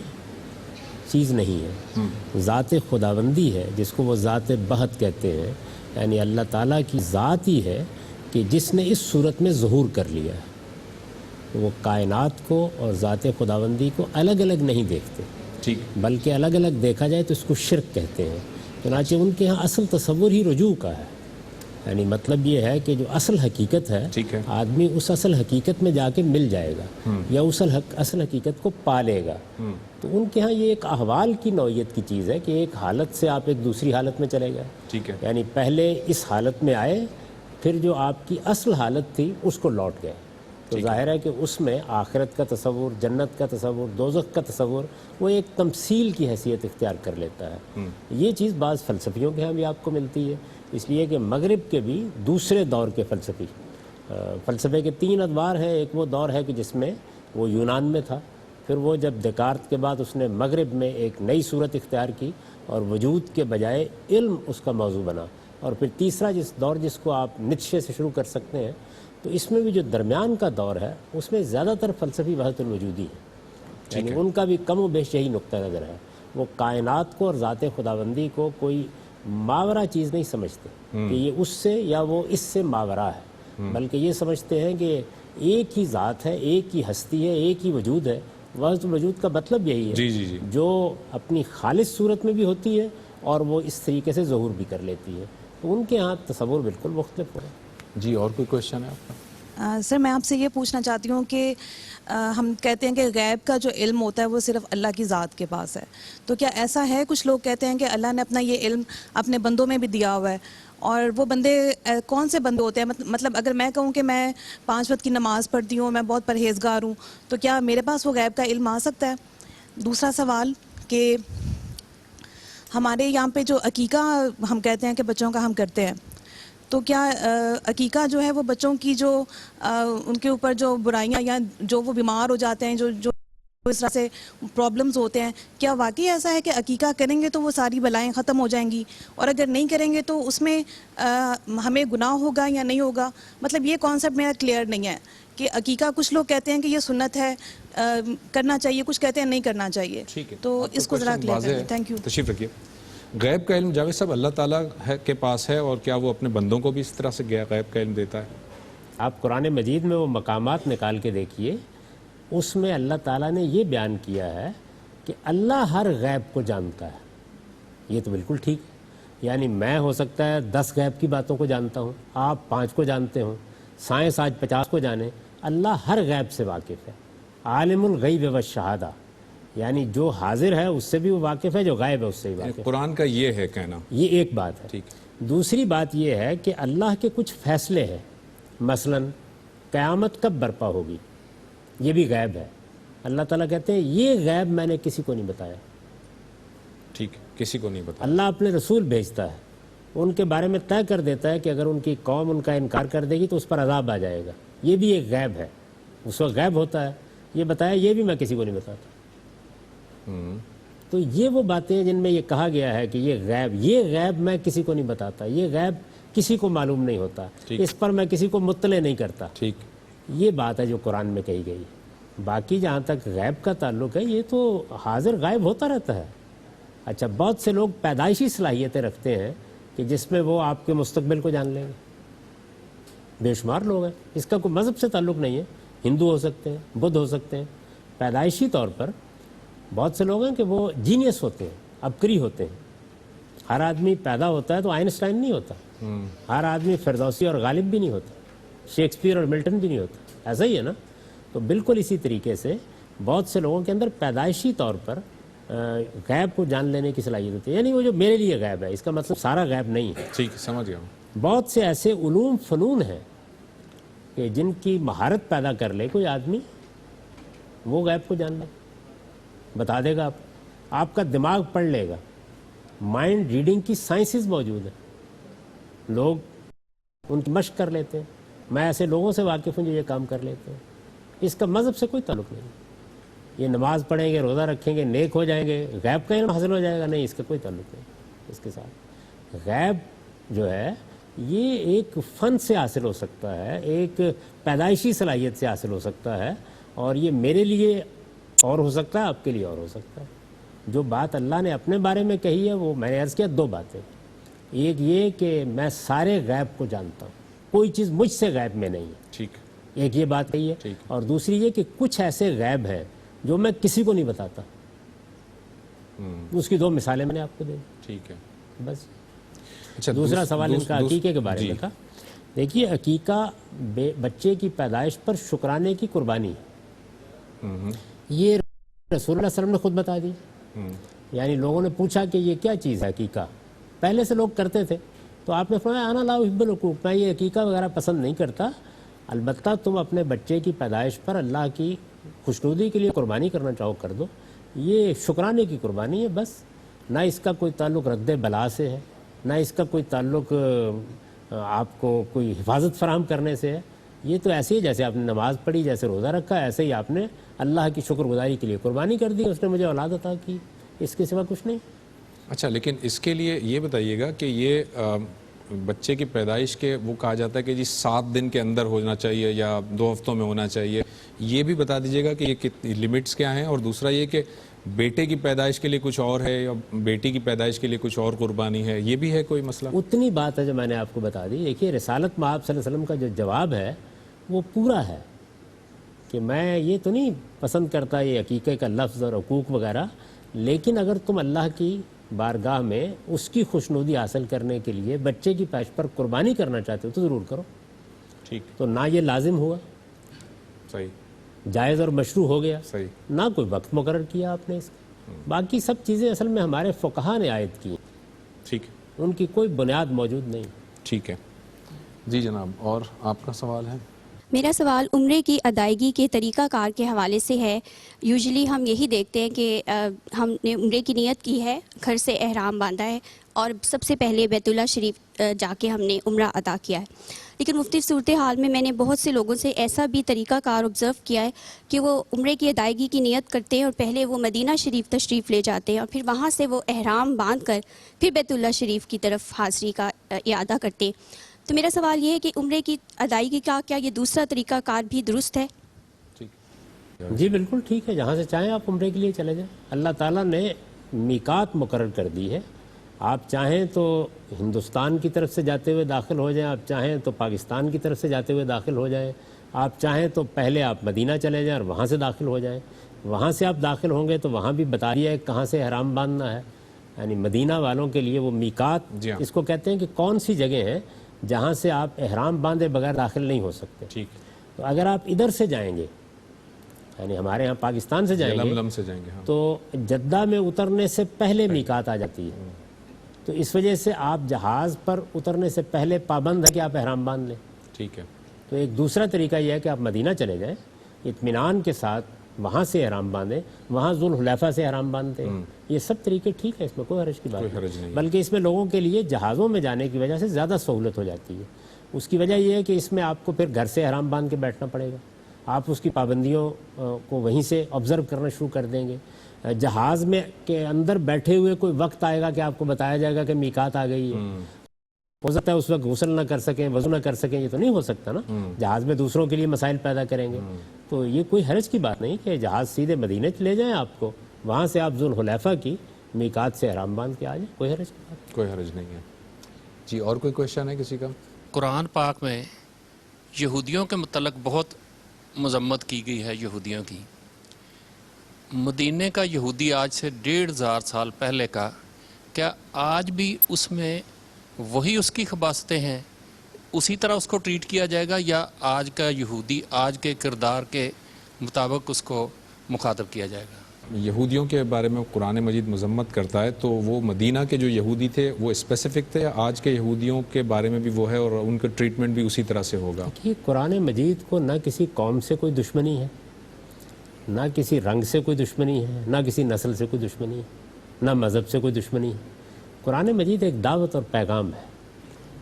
چیز نہیں ہے، ذات خداوندی ہے جس کو وہ ذات بہت کہتے ہیں. یعنی اللہ تعالیٰ کی ذات ہی ہے کہ جس نے اس صورت میں ظہور کر لیا ہے. وہ کائنات کو اور ذات خداوندی کو الگ الگ نہیں دیکھتے، ٹھیک، بلکہ الگ الگ دیکھا جائے تو اس کو شرک کہتے ہیں. چنانچہ ان کے ہاں اصل تصور ہی رجوع کا ہے. یعنی مطلب یہ ہے کہ جو اصل حقیقت ہے آدمی اس اصل حقیقت میں جا کے مل جائے گا یا اس اصل حقیقت کو پا لے گا. تو ان کے ہاں یہ ایک احوال کی نوعیت کی چیز ہے کہ ایک حالت سے آپ ایک دوسری حالت میں چلے گئے. ٹھیک ہے. یعنی پہلے اس حالت میں آئے، پھر جو آپ کی اصل حالت تھی اس کو لوٹ گئے. تو ظاہر ہے کہ اس میں آخرت کا تصور، جنت کا تصور، دوزخ کا تصور وہ ایک تمثیل کی حیثیت اختیار کر لیتا ہے. یہ چیز بعض فلسفیوں کے ہاں بھی آپ کو ملتی ہے، اس لیے کہ مغرب کے بھی دوسرے دور کے فلسفے کے 3 ادوار ہیں. ایک وہ دور ہے کہ جس میں وہ یونان میں تھا، پھر وہ جب دکارت کے بعد اس نے مغرب میں ایک نئی صورت اختیار کی اور وجود کے بجائے علم اس کا موضوع بنا. اور پھر تیسرا دور جس کو آپ نتشے سے شروع کر سکتے ہیں، تو اس میں بھی جو درمیان کا دور ہے اس میں زیادہ تر فلسفی وحدت الوجودی ہے، یعنی ان کا بھی کم و بیش یہی نقطہ نظر ہے. وہ کائنات کو اور ذات خداوندی کو کوئی ماورا چیز نہیں سمجھتے کہ یہ اس سے یا وہ اس سے ماورا ہے، بلکہ یہ سمجھتے ہیں کہ ایک ہی ذات ہے، ایک ہی ہستی ہے، ایک ہی وجود ہے. وحدت الوجود کا مطلب یہی ہے جو اپنی خالص صورت میں بھی ہوتی ہے اور وہ اس طریقے سے ظہور بھی کر لیتی ہے. تو ان کے ہاں تصور بالکل مختلف ہے. جی اور کوئی کوشچن ہے آپ کا؟ سر میں آپ سے یہ پوچھنا چاہتی ہوں کہ ہم کہتے ہیں کہ غیب کا جو علم ہوتا ہے وہ صرف اللہ کی ذات کے پاس ہے، تو کیا ایسا ہے؟ کچھ لوگ کہتے ہیں کہ اللہ نے اپنا یہ علم اپنے بندوں میں بھی دیا ہوا ہے، اور وہ بندے کون سے بندے ہوتے ہیں؟ مطلب اگر میں کہوں کہ میں 5 وقت کی نماز پڑھتی ہوں، میں بہت پرہیزگار ہوں، تو کیا میرے پاس وہ غیب کا علم آ سکتا ہے؟ دوسرا سوال کہ ہمارے یہاں پہ جو عقیقہ ہم کہتے ہیں کہ بچوں کا ہم کرتے ہیں، تو کیا عقیقہ جو ہے وہ بچوں کی جو ان کے اوپر جو برائیاں یا جو وہ بیمار ہو جاتے ہیں، جو اس طرح سے پرابلمز ہوتے ہیں، کیا واقعی ایسا ہے کہ عقیقہ کریں گے تو وہ ساری بلائیں ختم ہو جائیں گی، اور اگر نہیں کریں گے تو اس میں ہمیں گناہ ہوگا یا نہیں ہوگا؟ مطلب یہ کانسیپٹ میرا کلیئر نہیں ہے کہ عقیقہ کچھ لوگ کہتے ہیں کہ یہ سنت ہے، کرنا چاہیے، کچھ کہتے ہیں نہیں کرنا چاہیے. ٹھیک ہے، تو اس کو ذرا کلیئر کریں. Thank you. تشریف رکھیے. غیب کا علم جاوید صاحب اللہ تعالیٰ کے پاس ہے، اور کیا وہ اپنے بندوں کو بھی اس طرح سے غیب کا علم دیتا ہے؟ آپ قرآن مجید میں وہ مقامات نکال کے دیکھیے، اس میں اللہ تعالیٰ نے یہ بیان کیا ہے کہ اللہ ہر غیب کو جانتا ہے. یہ تو بالکل ٹھیک ہے، یعنی میں ہو سکتا ہے 10 غیب کی باتوں کو جانتا ہوں، آپ 5 کو جانتے ہوں، سائنس آج 50 کو جانے. اللہ ہر غیب سے واقف ہے، عالم الغیب والشہادہ، یعنی جو حاضر ہے اس سے بھی وہ واقف ہے، جو غائب ہے اس سے بھی واقف ہے. قرآن کا یہ ہے کہنا. یہ ایک بات ہے. ٹھیک. دوسری بات یہ ہے کہ اللہ کے کچھ فیصلے ہیں، مثلا قیامت کب برپا ہوگی، یہ بھی غیب ہے. اللہ تعالیٰ کہتے ہیں یہ غیب میں نے کسی کو نہیں بتایا. ٹھیک، کسی کو نہیں بتایا. اللہ اپنے رسول بھیجتا ہے، ان کے بارے میں طے کر دیتا ہے کہ اگر ان کی قوم ان کا انکار کر دے گی تو اس پر عذاب آ جائے گا. یہ بھی ایک غیب ہے، اس وقت غیب ہوتا ہے. یہ بتایا، یہ بھی میں کسی کو نہیں بتاتا. تو یہ وہ باتیں ہیں جن میں یہ کہا گیا ہے کہ یہ غیب میں کسی کو نہیں بتاتا، یہ غیب کسی کو معلوم نہیں ہوتا، اس پر میں کسی کو مطلع نہیں کرتا. ٹھیک. یہ بات ہے جو قرآن میں کہی گئی. باقی جہاں تک غیب کا تعلق ہے، یہ تو حاضر غائب ہوتا رہتا ہے. اچھا، بہت سے لوگ پیدائشی صلاحیتیں رکھتے ہیں کہ جس میں وہ آپ کے مستقبل کو جان لیں گے. بے شمار لوگ ہیں، اس کا کوئی مذہب سے تعلق نہیں ہے. ہندو ہو سکتے ہیں، بدھ ہو سکتے ہیں. پیدائشی طور پر بہت سے لوگ ہیں کہ وہ جینیس ہوتے ہیں، عبقری ہوتے ہیں. ہر آدمی پیدا ہوتا ہے تو آئنسٹائن نہیں ہوتا، ہر آدمی فردوسی اور غالب بھی نہیں ہوتا، شیکسپیئر اور ملٹن بھی نہیں ہوتا. ایسا ہی ہے نا؟ تو بالکل اسی طریقے سے بہت سے لوگوں کے اندر پیدائشی طور پر غیب کو جان لینے کی صلاحیت ہوتی ہے. یعنی وہ جو میرے لیے غیب ہے، اس کا مطلب سارا غیب نہیں ہے. ٹھیک، سمجھ گیا ہوں. بہت سے ایسے علوم فنون ہیں کہ جن کی مہارت پیدا کر لے کوئی آدمی، وہ غیب کو جان لے، بتا دے گا. آپ کا دماغ پڑھ لے گا. مائنڈ ریڈنگ کی سائنسز موجود ہیں، لوگ ان کی مشق کر لیتے ہیں. میں ایسے لوگوں سے واقف ہوں جو یہ کام کر لیتے ہیں. اس کا مذہب سے کوئی تعلق نہیں. یہ نماز پڑھیں گے، روزہ رکھیں گے، نیک ہو جائیں گے، غیب کا علم حاصل ہو جائے گا، نہیں، اس کا کوئی تعلق نہیں اس کے ساتھ. غیب جو ہے یہ ایک فن سے حاصل ہو سکتا ہے، ایک پیدائشی صلاحیت سے حاصل ہو سکتا ہے، اور یہ میرے لیے اور ہو سکتا ہے، آپ کے لیے اور ہو سکتا ہے. جو بات اللہ نے اپنے بارے میں کہی ہے، وہ میں نے عرض کیا 2 باتیں. ایک یہ کہ میں سارے غیب کو جانتا ہوں، کوئی چیز مجھ سے غیب میں نہیں ہے. ٹھیک. ایک یہ بات کہی ہے. اور دوسری یہ کہ کچھ ایسے غیب ہیں جو میں کسی کو نہیں بتاتا. اس کی 2 مثالیں میں نے آپ کو دی. ٹھیک ہے، بس. اچھا، دوسرا سوال ان کا عقیقے کے بارے میں تھا. دیکھیے، عقیقہ بچے کی پیدائش پر شکرانے کی قربانی ہے. یہ رسول اللہ صلی اللہ علیہ وسلم نے خود بتا دی. یعنی لوگوں نے پوچھا کہ یہ کیا چیز ہے عقیقہ؟ پہلے سے لوگ کرتے تھے، تو آپ نے فرمایا انا لا احب العقوق، میں یہ عقیقہ وغیرہ پسند نہیں کرتا، البتہ تم اپنے بچے کی پیدائش پر اللہ کی خوشنودی کے لیے قربانی کرنا چاہو کر دو. یہ شکرانے کی قربانی ہے بس. نہ اس کا کوئی تعلق رد بلا سے ہے، نہ اس کا کوئی تعلق آپ کو کوئی حفاظت فراہم کرنے سے ہے. یہ تو ایسے ہی جیسے آپ نے نماز پڑھی، جیسے روزہ رکھا، ایسے ہی آپ نے اللہ کی شکر گزاری کے لیے قربانی کر دی. اس نے مجھے اولاد عطا کی، اس کے سوا کچھ نہیں. اچھا، لیکن اس کے لیے یہ بتائیے گا کہ یہ بچے کی پیدائش کے وہ کہا جاتا ہے کہ جی 7 دن کے اندر ہونا چاہیے یا 2 ہفتوں میں ہونا چاہیے, یہ بھی بتا دیجیے گا کہ یہ کتنی لمٹس کیا ہیں, اور دوسرا یہ کہ بیٹے کی پیدائش کے لیے کچھ اور ہے یا بیٹی کی پیدائش کے لیے کچھ اور قربانی ہے, یہ بھی ہے کوئی مسئلہ؟ اتنی بات ہے جو میں نے آپ کو بتا دی. دیکھیے رسالت مآب صلی اللہ علیہ وسلم کا جو جواب ہے وہ پورا ہے کہ میں یہ تو نہیں پسند کرتا یہ عقیقے کا لفظ اور حقوق وغیرہ, لیکن اگر تم اللہ کی بارگاہ میں اس کی خوشنودی حاصل کرنے کے لیے بچے کی پیش پر قربانی کرنا چاہتے ہو تو ضرور کرو. ٹھیک, تو نہ یہ لازم ہوا, صحیح, جائز اور مشروع ہو گیا, صحیح, نہ کوئی وقت مقرر کیا آپ نے اس کا. باقی سب چیزیں اصل میں ہمارے فقہا نے عائد کی, ٹھیک, ان کی کوئی بنیاد موجود نہیں. ٹھیک ہے. جی جناب, اور آپ کا سوال ہے؟ میرا سوال عمرے کی ادائیگی کے طریقہ کار کے حوالے سے ہے. یوزلی ہم یہی دیکھتے ہیں کہ ہم نے عمرے کی نیت کی ہے, گھر سے احرام باندھا ہے اور سب سے پہلے بیت اللہ شریف جا کے ہم نے عمرہ ادا کیا ہے. لیکن مختلف صورتحال میں نے بہت سے لوگوں سے ایسا بھی طریقہ کار آبزرو کیا ہے کہ وہ عمرے کی ادائیگی کی نیت کرتے ہیں اور پہلے وہ مدینہ شریف تشریف لے جاتے ہیں اور پھر وہاں سے وہ احرام باندھ کر پھر بیت اللہ شریف کی طرف حاضری کا اعادہ کرتے ہیں. تو میرا سوال یہ ہے کہ عمرے کی ادائیگی کا کیا یہ دوسرا طریقہ کار بھی درست ہے؟ جی بالکل ٹھیک ہے, جہاں سے چاہیں آپ عمرے کے لیے چلے جائیں. اللہ تعالیٰ نے میقات مقرر کر دی ہے. آپ چاہیں تو ہندوستان کی طرف سے جاتے ہوئے داخل ہو جائیں, آپ چاہیں تو پاکستان کی طرف سے جاتے ہوئے داخل ہو جائیں, آپ چاہیں تو پہلے آپ مدینہ چلے جائیں اور وہاں سے داخل ہو جائیں. وہاں سے آپ داخل ہوں گے تو وہاں بھی بتا دیا ہے کہاں سے احرام باندھنا ہے. یعنی مدینہ والوں کے لیے وہ میقات اس کو کہتے ہیں کہ کون سی جگہ ہے جہاں سے آپ احرام باندھے بغیر داخل نہیں ہو سکتے. ٹھیک, تو اگر آپ ادھر سے جائیں گے, یعنی ہمارے ہاں پاکستان سے جائیں گے, لملم سے جائیں گے, تو جدہ میں اترنے سے پہلے میقات آ جاتی ہے. تو اس وجہ سے آپ جہاز پر اترنے سے پہلے پابند ہے کہ آپ احرام باندھ لیں. ٹھیک ہے. تو ایک دوسرا طریقہ یہ ہے کہ آپ مدینہ چلے جائیں, اطمینان کے ساتھ وہاں سے احرام باندھیں, وہاں ذوالحلیفہ سے احرام باندھتے ہیں. یہ سب طریقے ٹھیک ہے, اس میں کوئی حرج کی بات نہیں, بلکہ اس میں لوگوں کے لیے جہازوں میں جانے کی وجہ سے زیادہ سہولت ہو جاتی ہے. اس کی وجہ یہ ہے کہ اس میں آپ کو پھر گھر سے احرام باندھ کے بیٹھنا پڑے گا, آپ اس کی پابندیوں کو وہیں سے آبزرو کرنا شروع کر دیں گے. جہاز میں کے اندر بیٹھے ہوئے کوئی وقت آئے گا کہ آپ کو بتایا جائے گا کہ میقات آ گئی ہے. ہو سکتا ہے اس وقت غسل نہ کر سکیں, وضو نہ کر سکیں, یہ تو نہیں ہو سکتا نا. جہاز میں دوسروں کے لیے مسائل پیدا کریں گے. تو یہ کوئی حرج کی بات نہیں کہ جہاز سیدھے مدینہ لے جائیں آپ کو, وہاں سے آپ ذوالحلیفہ کی میقات سے احرام باندھ کے آ جائیں, کوئی حرج کی بات. کوئی حرج نہیں ہے. جی, اور کوئی کوشچن ہے کسی کا؟ قرآن پاک میں یہودیوں کے متعلق بہت مذمت کی گئی ہے. یہودیوں کی, مدینے کا یہودی آج سے 1500 سال پہلے کا, کیا آج بھی اس میں وہی اس کی خباستیں ہیں, اسی طرح اس کو ٹریٹ کیا جائے گا, یا آج کا یہودی آج کے کردار کے مطابق اس کو مخاطب کیا جائے گا؟ یہودیوں کے بارے میں قرآن مجید مذمت کرتا ہے, تو وہ مدینہ کے جو یہودی تھے وہ اسپیسیفک تھے, آج کے یہودیوں کے بارے میں بھی وہ ہے اور ان کا ٹریٹمنٹ بھی اسی طرح سے ہوگا؟ کہ قرآن مجید کو نہ کسی قوم سے کوئی دشمنی ہے, نہ کسی رنگ سے کوئی دشمنی ہے, نہ کسی نسل سے کوئی دشمنی ہے, نہ مذہب سے کوئی دشمنی ہے. قرآن مجید ایک دعوت اور پیغام ہے.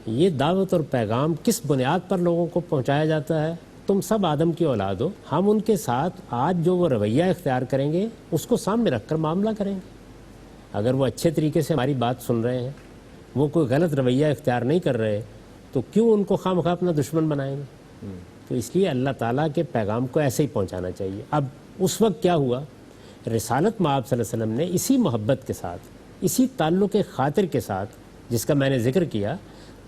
یہ دعوت اور پیغام کس بنیاد پر لوگوں کو پہنچایا جاتا ہے؟ تم سب آدم کی اولاد ہو, ہم ان کے ساتھ آج جو وہ رویہ اختیار کریں گے اس کو سامنے رکھ کر معاملہ کریں گے. اگر وہ اچھے طریقے سے ہماری بات سن رہے ہیں, وہ کوئی غلط رویہ اختیار نہیں کر رہے, تو کیوں ان کو خواہ مخواہ اپنا دشمن بنائیں گے؟ تو اس لیے اللہ تعالیٰ کے پیغام کو ایسے ہی پہنچانا چاہیے. اب اس وقت کیا ہوا, رسالت مآب صلی اللہ علیہ وسلم نے اسی محبت کے ساتھ, اسی تعلق خاطر کے ساتھ جس کا میں نے ذکر کیا,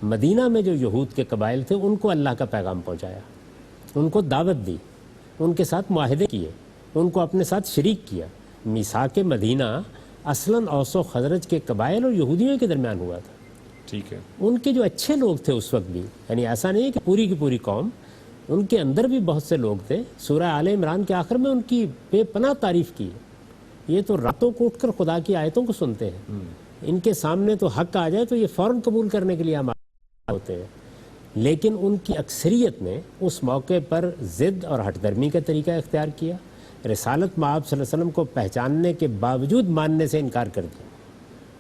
مدینہ میں جو یہود کے قبائل تھے ان کو اللہ کا پیغام پہنچایا, ان کو دعوت دی, ان کے ساتھ معاہدے کیے, ان کو اپنے ساتھ شریک کیا. میثاق مدینہ اصلاً اوس و خزرج کے قبائل اور یہودیوں کے درمیان ہوا تھا. ٹھیک ہے. ان کے جو اچھے لوگ تھے اس وقت بھی, یعنی ایسا نہیں ہے کہ پوری کی پوری قوم, ان کے اندر بھی بہت سے لوگ تھے. سورہ آل عمران کے آخر میں ان کی بے پناہ تعریف کی. یہ تو راتوں کو اٹھ کر خدا کی آیتوں کو سنتے ہیں, ان کے سامنے تو حق آ جائے تو یہ فوراً قبول کرنے کے لیے ہمارے ہوتے ہیں. لیکن ان کی اکثریت نے اس موقع پر ضد اور ہٹ درمی کا طریقہ اختیار کیا, رسالت مآب صلی اللہ علیہ وسلم کو پہچاننے کے باوجود ماننے سے انکار کر دیا.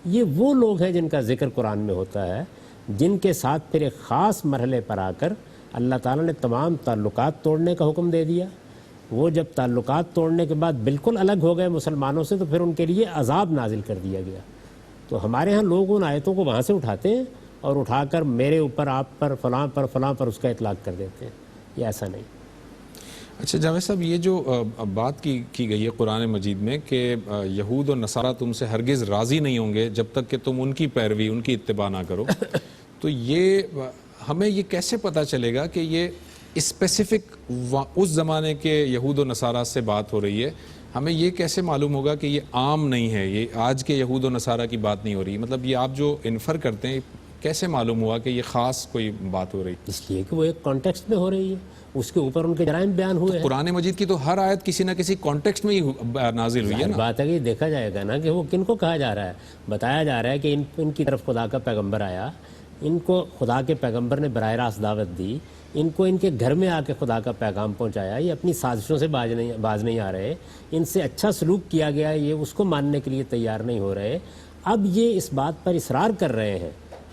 یہ وہ لوگ ہیں جن کا ذکر قرآن میں ہوتا ہے, جن کے ساتھ پھر ایک خاص مرحلے پر آ کر اللہ تعالیٰ نے تمام تعلقات توڑنے کا حکم دے دیا. وہ جب تعلقات توڑنے کے بعد بالکل الگ ہو گئے مسلمانوں سے, تو پھر ان کے لیے عذاب نازل کر دیا گیا. تو ہمارے ہاں لوگ ان آیتوں کو وہاں سے اٹھاتے ہیں اور اٹھا کر میرے اوپر، آپ پر، فلاں پر اس کا اطلاق کر دیتے ہیں. یہ ایسا نہیں. اچھا جاوید صاحب، یہ جو بات کی گئی ہے قرآن مجید میں کہ یہود اور نصارہ تم سے ہرگز راضی نہیں ہوں گے جب تک کہ تم ان کی پیروی، ان کی اتباع نہ کرو، تو یہ ہمیں یہ کیسے پتہ چلے گا کہ یہ اسپیسیفک اس زمانے کے یہود و نصارہ سے بات ہو رہی ہے؟ ہمیں یہ کیسے معلوم ہوگا کہ یہ عام نہیں ہے، یہ آج کے یہود و نصارہ کی بات نہیں ہو رہی؟ مطلب یہ آپ جو انفر کرتے ہیں، کیسے معلوم ہوا کہ یہ خاص کوئی بات ہو رہی؟ اس لیے کہ وہ ایک کانٹیکسٹ میں ہو رہی ہے، اس کے اوپر ان کے جرائم بیان ہوئے ہیں. قرآن مجید کی تو ہر آیت کسی نہ کسی کانٹیکسٹ میں ہی نازل ہوئی ہے نا. بات ہے کہ دیکھا جائے گا نا کہ وہ کن کو کہا جا رہا ہے. بتایا جا رہا ہے کہ ان کی طرف خدا کا پیغمبر آیا، ان کو خدا کے پیغمبر نے براہ راست دعوت دی، ان کو ان کے گھر میں آ کے خدا کا پیغام پہنچایا، یہ اپنی سازشوں سے باز نہیں آ رہے، ان سے اچھا سلوک کیا گیا، یہ اس کو ماننے کے لیے تیار نہیں ہو رہے. اب یہ اس بات پر اصرار کر رہے ہیں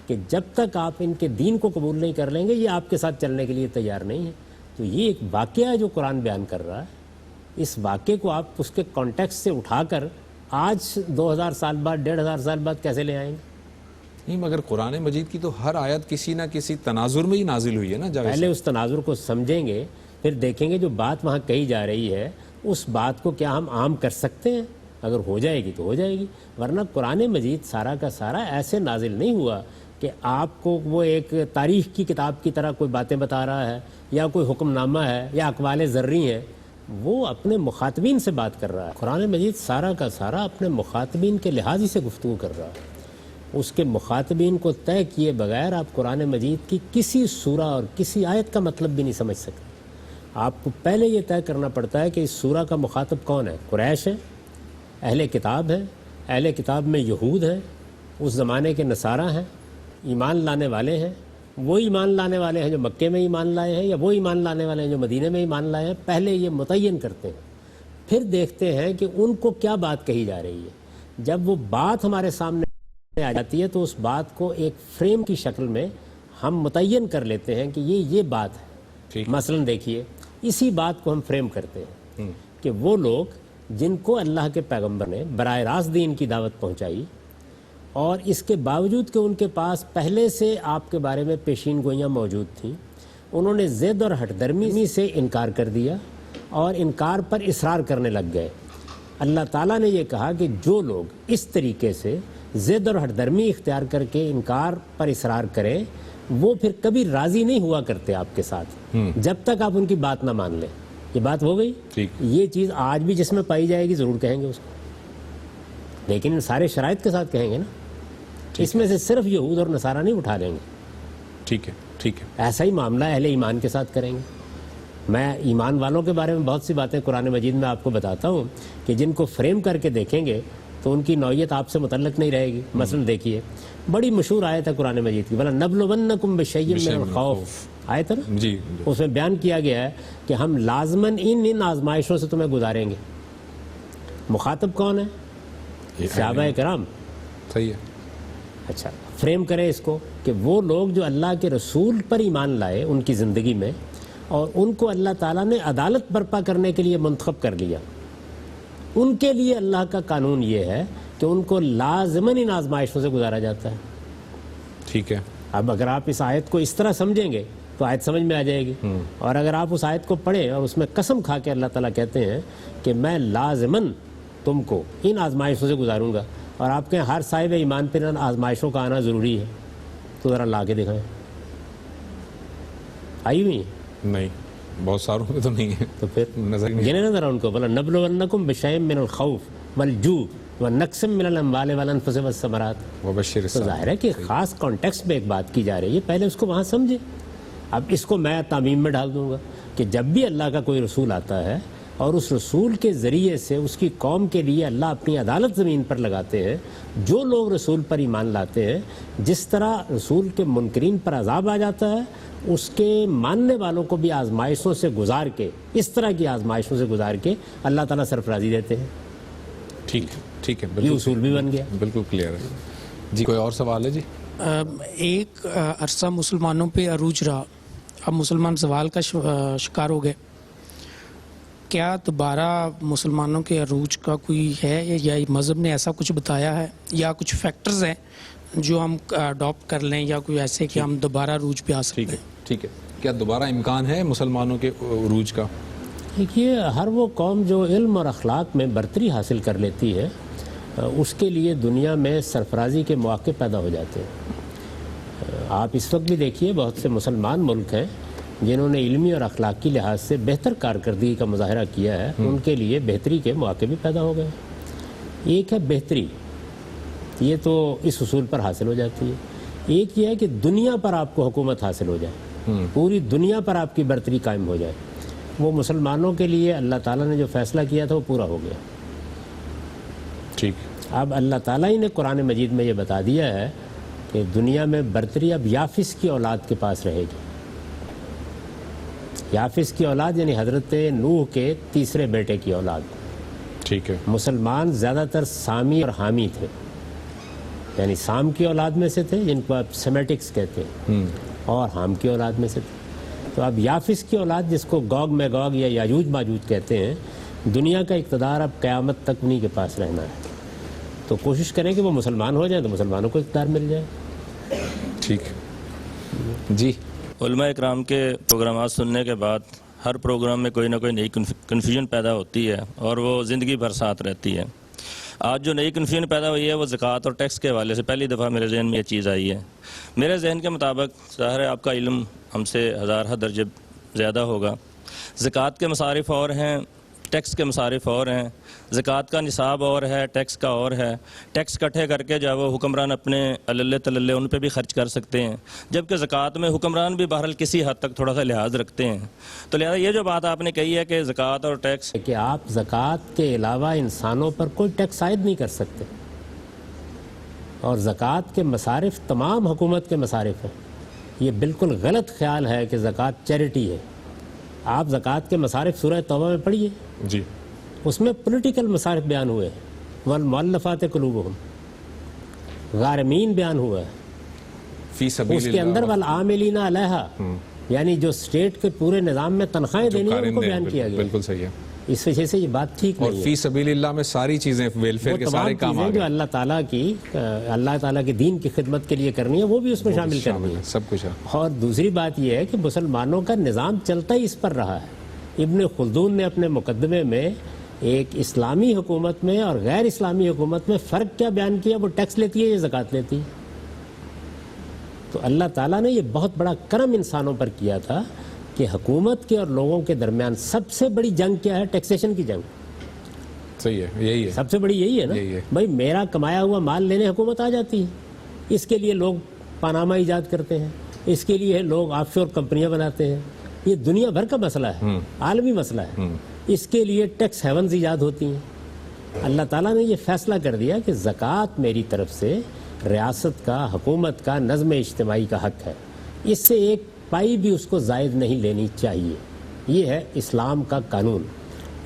کہ جب تک آپ ان کے دین کو قبول نہیں کر لیں گے یہ آپ کے ساتھ چلنے کے لیے تیار نہیں ہے. تو یہ ایک واقعہ ہے جو قرآن بیان کر رہا ہے. اس واقعے کو آپ اس کے کانٹیکسٹ سے اٹھا کر آج 2000 سال بعد، 1500 سال بعد کیسے لے آئیں گے؟ نہیں، مگر قرآن مجید کی تو ہر آیت کسی نہ کسی تناظر میں ہی نازل ہوئی ہے نا جاوید پہلے اس تناظر کو سمجھیں گے، پھر دیکھیں گے جو بات وہاں کہی جا رہی ہے اس بات کو کیا ہم عام کر سکتے ہیں. اگر ہو جائے گی تو ہو جائے گی، ورنہ قرآن مجید سارا کا سارا ایسے نازل نہیں ہوا کہ آپ کو وہ ایک تاریخ کی کتاب کی طرح کوئی باتیں بتا رہا ہے یا کوئی حکم نامہ ہے یا اقوال ذرّی ہیں. وہ اپنے مخاطبین سے بات کر رہا ہے. قرآن مجید سارا کا سارا اپنے مخاطبین کے لحاظ سے گفتگو کر رہا ہے. اس کے مخاطبین کو طے کیے بغیر آپ قرآن مجید کی کسی سورہ اور کسی آیت کا مطلب بھی نہیں سمجھ سکتے. آپ کو پہلے یہ طے کرنا پڑتا ہے کہ اس سورہ کا مخاطب کون ہے. قریش ہے، اہل کتاب ہے، اہل کتاب میں یہود ہیں، اس زمانے کے نصارہ ہیں، ایمان لانے والے ہیں. وہ ایمان لانے والے ہیں جو مکے میں ایمان لائے ہیں یا وہ ایمان لانے والے ہیں جو مدینے میں ایمان لائے ہیں. پہلے یہ متعین کرتے ہیں، پھر دیکھتے ہیں کہ ان کو کیا بات کہی جا رہی ہے. جب وہ بات ہمارے سامنے آ جاتی ہے تو اس بات کو ایک فریم کی شکل میں ہم متعین کر لیتے ہیں کہ یہ بات ہے. مثلا دیکھیے، اسی بات کو ہم فریم کرتے ہیں کہ وہ لوگ جن کو اللہ کے پیغمبر نے براہ راست دین کی دعوت پہنچائی اور اس کے باوجود کہ ان کے پاس پہلے سے آپ کے بارے میں پیشین گوئیاں موجود تھیں، انہوں نے ضد اور ہٹ درمی سے انکار کر دیا اور انکار پر اصرار کرنے لگ گئے. اللہ تعالیٰ نے یہ کہا کہ جو لوگ اس طریقے سے ضد اور ہٹ درمی اختیار کر کے انکار پر اصرار کریں وہ پھر کبھی راضی نہیں ہوا کرتے آپ کے ساتھ جب تک آپ ان کی بات نہ مان لیں. یہ بات ہو گئی. یہ چیز آج بھی جس میں پائی جائے گی ضرور کہیں گے اس کو، لیکن ان سارے شرائط کے ساتھ کہیں گے نا. اس میں سے صرف یہود اور نصارہ نہیں اٹھا لیں گے. ٹھیک ہے، ٹھیک ہے. ایسا ہی معاملہ اہل ایمان کے ساتھ کریں گے. میں ایمان والوں کے بارے میں بہت سی باتیں قرآن مجید میں آپ کو بتاتا ہوں کہ جن کو فریم کر کے دیکھیں گے تو ان کی نوعیت آپ سے متعلق نہیں رہے گی. مثلا دیکھیے، بڑی مشہور آیت ہے قرآن مجید کی، وَلَنَبْلُوَنَّكُمْ بِشَيْءٍ مِّنَ الْخَوْفِ، آیت ہے نا. جی، اس میں بیان کیا گیا ہے کہ ہم لازماً ان آزمائشوں سے تمہیں گزاریں گے. مخاطب کون ہے؟ صحابہ کرام. صحیح ہے. اچھا، فریم کریں اس کو کہ وہ لوگ جو اللہ کے رسول پر ایمان لائے ان کی زندگی میں اور ان کو اللہ تعالیٰ نے عدالت برپا کرنے کے لیے منتخب کر لیا، ان کے لیے اللہ کا قانون یہ ہے کہ ان کو لازماً ان آزمائشوں سے گزارا جاتا ہے. ٹھیک ہے. اب اگر آپ اس آیت کو اس طرح سمجھیں گے تو آیت سمجھ میں آ جائے گی. اور اگر آپ اس آیت کو پڑھیں اور اس میں قسم کھا کے اللہ تعالیٰ کہتے ہیں کہ میں لازماً تم کو ان آزمائشوں سے گزاروں گا، اور آپ کے ہر صاحب ایمان پہ ان آزمائشوں کا آنا ضروری ہے، تو ذرا لا کے دکھائیں. آئی ہوئی نہیں، بہت ساروں میں تو نہیں ہے. تو پھر نظر نہیں. گنے نا ذرا ان کو، بولا نبلونکم بشیء من الخوف والجوع ونقص من الاموال والانفس والثمرات. وبشر تو ظاہر ہے کہ خاص کانٹیکسٹ میں ایک بات کی جا رہی ہے، پہلے اس کو وہاں سمجھے. اب اس کو میں تعمیم میں ڈال دوں گا کہ جب بھی اللہ کا کوئی رسول آتا ہے اور اس رسول کے ذریعے سے اس کی قوم کے لیے اللہ اپنی عدالت زمین پر لگاتے ہیں، جو لوگ رسول پر ایمان لاتے ہیں، جس طرح رسول کے منکرین پر عذاب آ جاتا ہے، اس کے ماننے والوں کو بھی آزمائشوں سے گزار کے، اس طرح کی آزمائشوں سے گزار کے اللہ تعالیٰ سرفرازی دیتے ہیں. ٹھیک ہے، ٹھیک ہے. یہ اصول بھی بن گیا. بالکل کلیئر ہے. جی کوئی اور سوال ہے؟ جی ایک عرصہ مسلمانوں پہ عروج رہا، اب مسلمان زوال کا شکار ہو گئے. کیا دوبارہ مسلمانوں کے عروج کا کوئی ہے یا مذہب نے ایسا کچھ بتایا ہے یا کچھ فیکٹرز ہیں جو ہم اڈاپٹ کر لیں یا کوئی ایسے کہ ہم دوبارہ عروج پہ آ سکتے ٹھیک ہے ہیں؟ ٹھیک ہے، کیا دوبارہ امکان ہے مسلمانوں کے عروج کا؟ دیکھیے، ہر وہ قوم جو علم اور اخلاق میں برتری حاصل کر لیتی ہے اس کے لیے دنیا میں سرفرازی کے مواقع پیدا ہو جاتے ہیں۔ آپ اس وقت بھی دیکھیے بہت سے مسلمان ملک ہیں جنہوں نے علمی اور اخلاقی لحاظ سے بہتر کارکردگی کا مظاہرہ کیا ہے، ان کے لیے بہتری کے مواقع بھی پیدا ہو گئے۔ ایک ہے بہتری، یہ تو اس اصول پر حاصل ہو جاتی ہے۔ ایک یہ ہے کہ دنیا پر آپ کو حکومت حاصل ہو جائے، پوری دنیا پر آپ کی برتری قائم ہو جائے۔ وہ مسلمانوں کے لیے اللہ تعالیٰ نے جو فیصلہ کیا تھا وہ پورا ہو گیا۔ ٹھیک، اب اللہ تعالیٰ ہی نے قرآن مجید میں یہ بتا دیا ہے کہ دنیا میں برتری اب یافس کی اولاد کے پاس رہے گی۔ یافس کی اولاد یعنی حضرت نوح کے تیسرے بیٹے کی اولاد۔ ٹھیک ہے، مسلمان زیادہ تر سامی اور حامی تھے، یعنی سام کی اولاد میں سے تھے جن کو آپ سیمیٹکس کہتے ہیں، اور حام کی اولاد میں سے تھے۔ تو اب یافس کی اولاد جس کو گوگ میگوگ یا یاجوج ماجوج کہتے ہیں، دنیا کا اقتدار اب قیامت تک انہی کے پاس رہنا ہے۔ تو کوشش کریں کہ وہ مسلمان ہو جائیں تو مسلمانوں کو اقتدار مل جائے۔ ٹھیک، جی علماء اکرام کے پروگرامات سننے کے بعد ہر پروگرام میں کوئی نہ کوئی نئی کنفیوژن پیدا ہوتی ہے اور وہ زندگی بھر ساتھ رہتی ہے۔ آج جو نئی کنفیوژن پیدا ہوئی ہے وہ زکوٰۃ اور ٹیکس کے حوالے سے پہلی دفعہ میرے ذہن میں یہ چیز آئی ہے۔ میرے ذہن کے مطابق ظاہر ہے آپ کا علم ہم سے ہزارہ درجے زیادہ ہوگا۔ زکوٰۃ کے مصارف اور ہیں، ٹیکس کے مصارف اور ہیں۔ زکوٰۃ کا نصاب اور ہے، ٹیکس کا اور ہے۔ ٹیکس اکٹھے کر کے جو ہے وہ حکمران اپنے اللہ تللے ان پہ بھی خرچ کر سکتے ہیں، جبکہ زکوٰۃ میں حکمران بھی بہرحال کسی حد تک تھوڑا سا لحاظ رکھتے ہیں۔ تو لہٰذا یہ جو بات آپ نے کہی ہے کہ زکوٰۃ اور ٹیکس، کہ آپ زکوٰۃ کے علاوہ انسانوں پر کوئی ٹیکس عائد نہیں کر سکتے، اور زکوٰۃ کے مصارف تمام حکومت کے مصارف ہیں۔ یہ بالکل غلط خیال ہے کہ زکوٰۃ چیریٹی ہے۔ آپ زکوٰۃ کے مصارف سورہ توبہ میں پڑھیے، جی، اس میں پولیٹیکل مصارف بیان ہوئے ہیں، والمؤلفات قلوبہم، غارمین بیان ہوا ہے، فی سبیل اس کے اندر اللہ، والعاملین علیہا، یعنی جو اسٹیٹ کے پورے نظام میں تنخواہیں دینی ہیں ان کو بیان کیا گیا۔ بالکل صحیح ہے، اس وجہ سے یہ بات ٹھیک اور نہیں ہے۔ فی سبیل اللہ میں ساری چیزیں ویلفیئر وہ کے تمام سارے کام چیزیں آ جو گئے، اللہ تعالیٰ کے دین کی خدمت کے لیے کرنی ہے وہ بھی اس میں شامل کرنی ہے۔ سب کچھ ہے۔ اور دوسری بات یہ ہے کہ مسلمانوں کا نظام چلتا ہی اس پر رہا ہے۔ ابن خلدون نے اپنے مقدمے میں ایک اسلامی حکومت میں اور غیر اسلامی حکومت میں فرق کیا بیان کیا؟ وہ ٹیکس لیتی ہے یا زکوٰۃ لیتی ہے؟ تو اللہ تعالیٰ نے یہ بہت بڑا کرم انسانوں پر کیا تھا کہ حکومت کے اور لوگوں کے درمیان سب سے بڑی جنگ کیا ہے؟ ٹیکسیشن کی جنگ۔ صحیح ہے، یہی ہے، سب سے بڑی یہی ہے نا، یہی ہے۔ بھائی میرا کمایا ہوا مال لینے حکومت آ جاتی ہے۔ اس کے لیے لوگ پاناما ایجاد کرتے ہیں، اس کے لیے لوگ آف شور کمپنیاں بناتے ہیں۔ یہ دنیا بھر کا مسئلہ ہے، عالمی مسئلہ ہے۔ اس کے لیے ٹیکس ہیونز ایجاد ہوتی ہیں۔ اللہ تعالیٰ نے یہ فیصلہ کر دیا کہ زکوٰۃ میری طرف سے ریاست کا، حکومت کا، نظم اجتماعی کا حق ہے، اس سے ایک پائی بھی اس کو زائد نہیں لینی چاہیے۔ یہ ہے اسلام کا قانون۔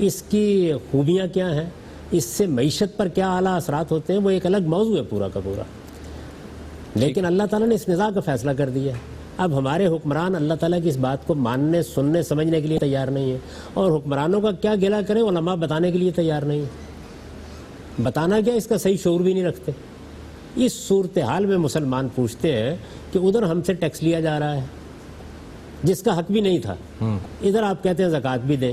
اس کی خوبیاں کیا ہیں، اس سے معیشت پر کیا اعلیٰ اثرات ہوتے ہیں، وہ ایک الگ موضوع ہے پورا کا پورا، لیکن اللہ تعالیٰ نے اس نظام کا فیصلہ کر دیا۔ اب ہمارے حکمران اللہ تعالیٰ کی اس بات کو ماننے، سننے، سمجھنے کے لیے تیار نہیں ہے، اور حکمرانوں کا کیا گلہ کریں، علماء بتانے کے لیے تیار نہیں ہے۔ بتانا کیا، اس کا صحیح شعور بھی نہیں رکھتے۔ اس صورتحال میں مسلمان پوچھتے ہیں کہ ادھر ہم سے ٹیکس لیا جا رہا ہے جس کا حق بھی نہیں تھا، ادھر آپ کہتے ہیں زکوٰۃ بھی دیں،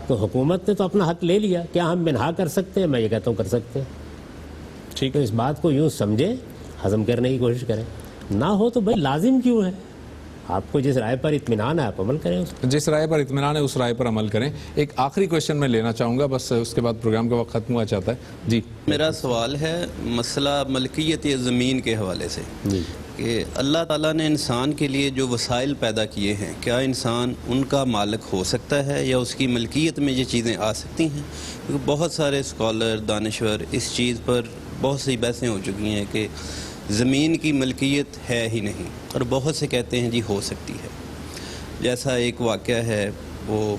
تو حکومت نے تو اپنا حق لے لیا، کیا ہم بنہا کر سکتے ہیں؟ میں یہ کہتا ہوں کر سکتے ہیں۔ ٹھیک ہے، اس بات کو یوں سمجھیں، ہضم کرنے کی کوشش کریں، نہ ہو تو بھائی لازم کیوں ہے؟ آپ کو جس رائے پر اطمینان ہے آپ عمل کریں، اس جس رائے پر اطمینان ہے اس رائے پر عمل کریں۔ ایک آخری کوشچن میں لینا چاہوں گا، بس اس کے بعد پروگرام کا وقت ختم ہوا چاہتا ہے۔ جی، میرا سوال ہے مسئلہ ملکیت زمین کے حوالے سے، کہ اللہ تعالیٰ نے انسان کے لیے جو وسائل پیدا کیے ہیں، کیا انسان ان کا مالک ہو سکتا ہے یا اس کی ملکیت میں یہ چیزیں آ سکتی ہیں؟ کیونکہ بہت سارے اسکالر، دانشور اس چیز پر بہت سی بحثیں ہو چکی ہیں کہ زمین کی ملکیت ہے ہی نہیں، اور بہت سے کہتے ہیں جی ہو سکتی ہے۔ جیسا ایک واقعہ ہے، وہ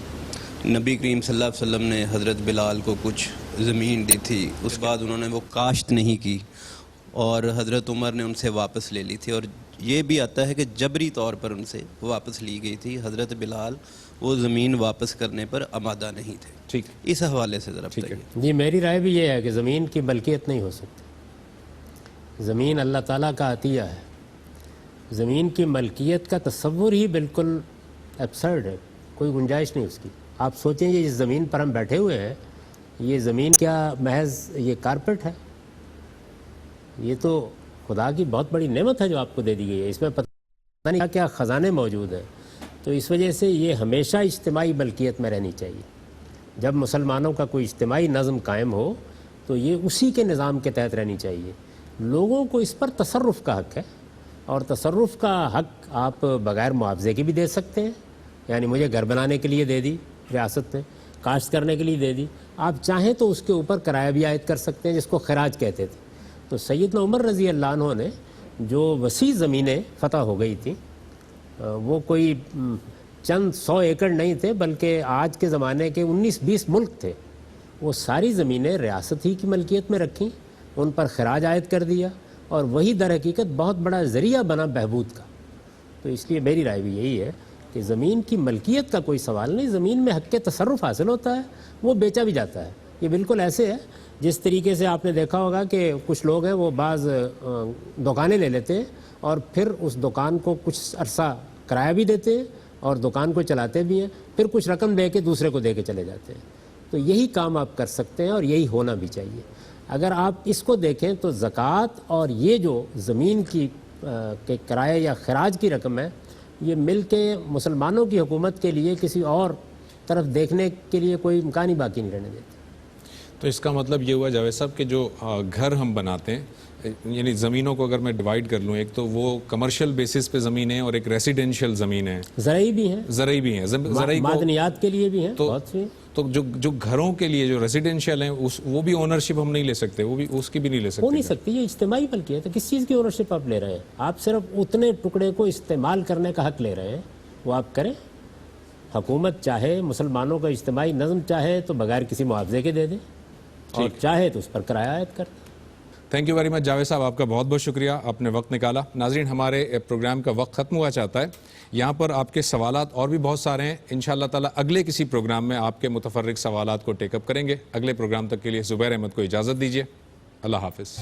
نبی کریم صلی اللہ علیہ وسلم نے حضرت بلال کو کچھ زمین دی تھی، اس بعد انہوں نے وہ کاشت نہیں کی اور حضرت عمر نے ان سے واپس لے لی تھی، اور یہ بھی آتا ہے کہ جبری طور پر ان سے واپس لی گئی تھی۔ حضرت بلال وہ زمین واپس کرنے پر آمادہ نہیں تھے۔ ٹھیک، اس حوالے سے ذرا بتائیے۔ جی، میری رائے بھی یہ ہے کہ زمین کی ملکیت نہیں ہو سکتی۔ زمین اللہ تعالیٰ کا عطیہ ہے. زمین کی ملکیت کا تصور ہی بالکل ایبسرڈ ہے, کوئی گنجائش نہیں اس کی. آپ سوچیں یہ جس زمین پر ہم بیٹھے ہوئے ہیں, یہ زمین کیا محض یہ کارپیٹ ہے؟ یہ تو خدا کی بہت بڑی نعمت ہے جو آپ کو دے دی گئی ہے. اس میں پتہ نہیں کیا خزانے موجود ہیں. تو اس وجہ سے یہ ہمیشہ اجتماعی ملکیت میں رہنی چاہیے. جب مسلمانوں کا کوئی اجتماعی نظم قائم ہو تو یہ اسی کے نظام کے تحت رہنی چاہیے. لوگوں کو اس پر تصرف کا حق ہے, اور تصرف کا حق آپ بغیر معاوضے کے بھی دے سکتے ہیں. یعنی مجھے گھر بنانے کے لیے دے دی ریاست میں, کاشت کرنے کے لیے دے دی, آپ چاہیں تو اس کے اوپر کرایہ بھی عائد کر سکتے ہیں, جس کو خراج کہتے تھے. تو سیدنا عمر رضی اللہ عنہ نے جو وسیع زمینیں فتح ہو گئی تھیں, وہ کوئی چند 100 ایکڑ نہیں تھے, بلکہ آج کے زمانے کے 19-20 ملک تھے. وہ ساری زمینیں ریاست ہی کی ملکیت میں رکھیں, ان پر خراج عائد کر دیا, اور وہی در حقیقت بہت بڑا ذریعہ بنا بہبود کا. تو اس لیے میری رائے بھی یہی ہے کہ زمین کی ملکیت کا کوئی سوال نہیں, زمین میں حق کے تصرف حاصل ہوتا ہے, وہ بیچا بھی جاتا ہے. یہ بالکل ایسے ہے جس طریقے سے آپ نے دیکھا ہوگا کہ کچھ لوگ ہیں وہ بعض دکانیں لے لیتے ہیں اور پھر اس دکان کو کچھ عرصہ کرایہ بھی دیتے ہیں اور دکان کو چلاتے بھی ہیں, پھر کچھ رقم دے کے دوسرے کو دے کے چلے جاتے ہیں. تو یہی کام آپ کر سکتے ہیں اور یہی ہونا بھی چاہیے. اگر آپ اس کو دیکھیں تو زکوٰۃ اور یہ جو زمین کی کے کرایہ یا خراج کی رقم ہے, یہ مل کے مسلمانوں کی حکومت کے لیے کسی اور طرف دیکھنے کے لیے کوئی امکان ہی باقی نہیں رہنے دیتے. تو اس کا مطلب یہ ہوا جاوید صاحب کہ جو گھر ہم بناتے ہیں, یعنی زمینوں کو اگر میں ڈیوائیڈ کر لوں, ایک تو وہ کمرشل بیسس پہ زمینیں اور ایک ریسیڈینشیل زمینیں ہیں, زرعی بھی ہیں, زرعی بھی ہیں, زرعی معدنیات کے لیے بھی ہیں بہت سی. تو جو گھروں کے لیے جو ریسیڈینشیل ہیں وہ بھی اونرشپ ہم نہیں لے سکتے, وہ بھی اس کی بھی نہیں لے سکتے. ہو نہیں سکتی, یہ اجتماعی ملکیت ہے. کس چیز کی اونرشپ آپ لے رہے ہیں؟ آپ صرف اتنے ٹکڑے کو استعمال کرنے کا حق لے رہے ہیں, وہ آپ کریں. حکومت چاہے مسلمانوں کا اجتماعی نظم چاہے تو بغیر کسی معاوضے کے دے دے, اور چاہے تو اس پر کرایہ عائد کر دے. Thank you very much Javed sahab, آپ کا بہت بہت شکریہ, آپ نے وقت نکالا. ناظرین, ہمارے پروگرام کا وقت ختم ہوا چاہتا ہے. یہاں پر آپ کے سوالات اور بھی بہت سارے ہیں. انشاءاللہ تعالی اگلے کسی پروگرام میں آپ کے متفرق سوالات کو ٹیک اپ کریں گے. اگلے پروگرام تک کے لیے زبیر احمد کو اجازت دیجیے. اللہ حافظ.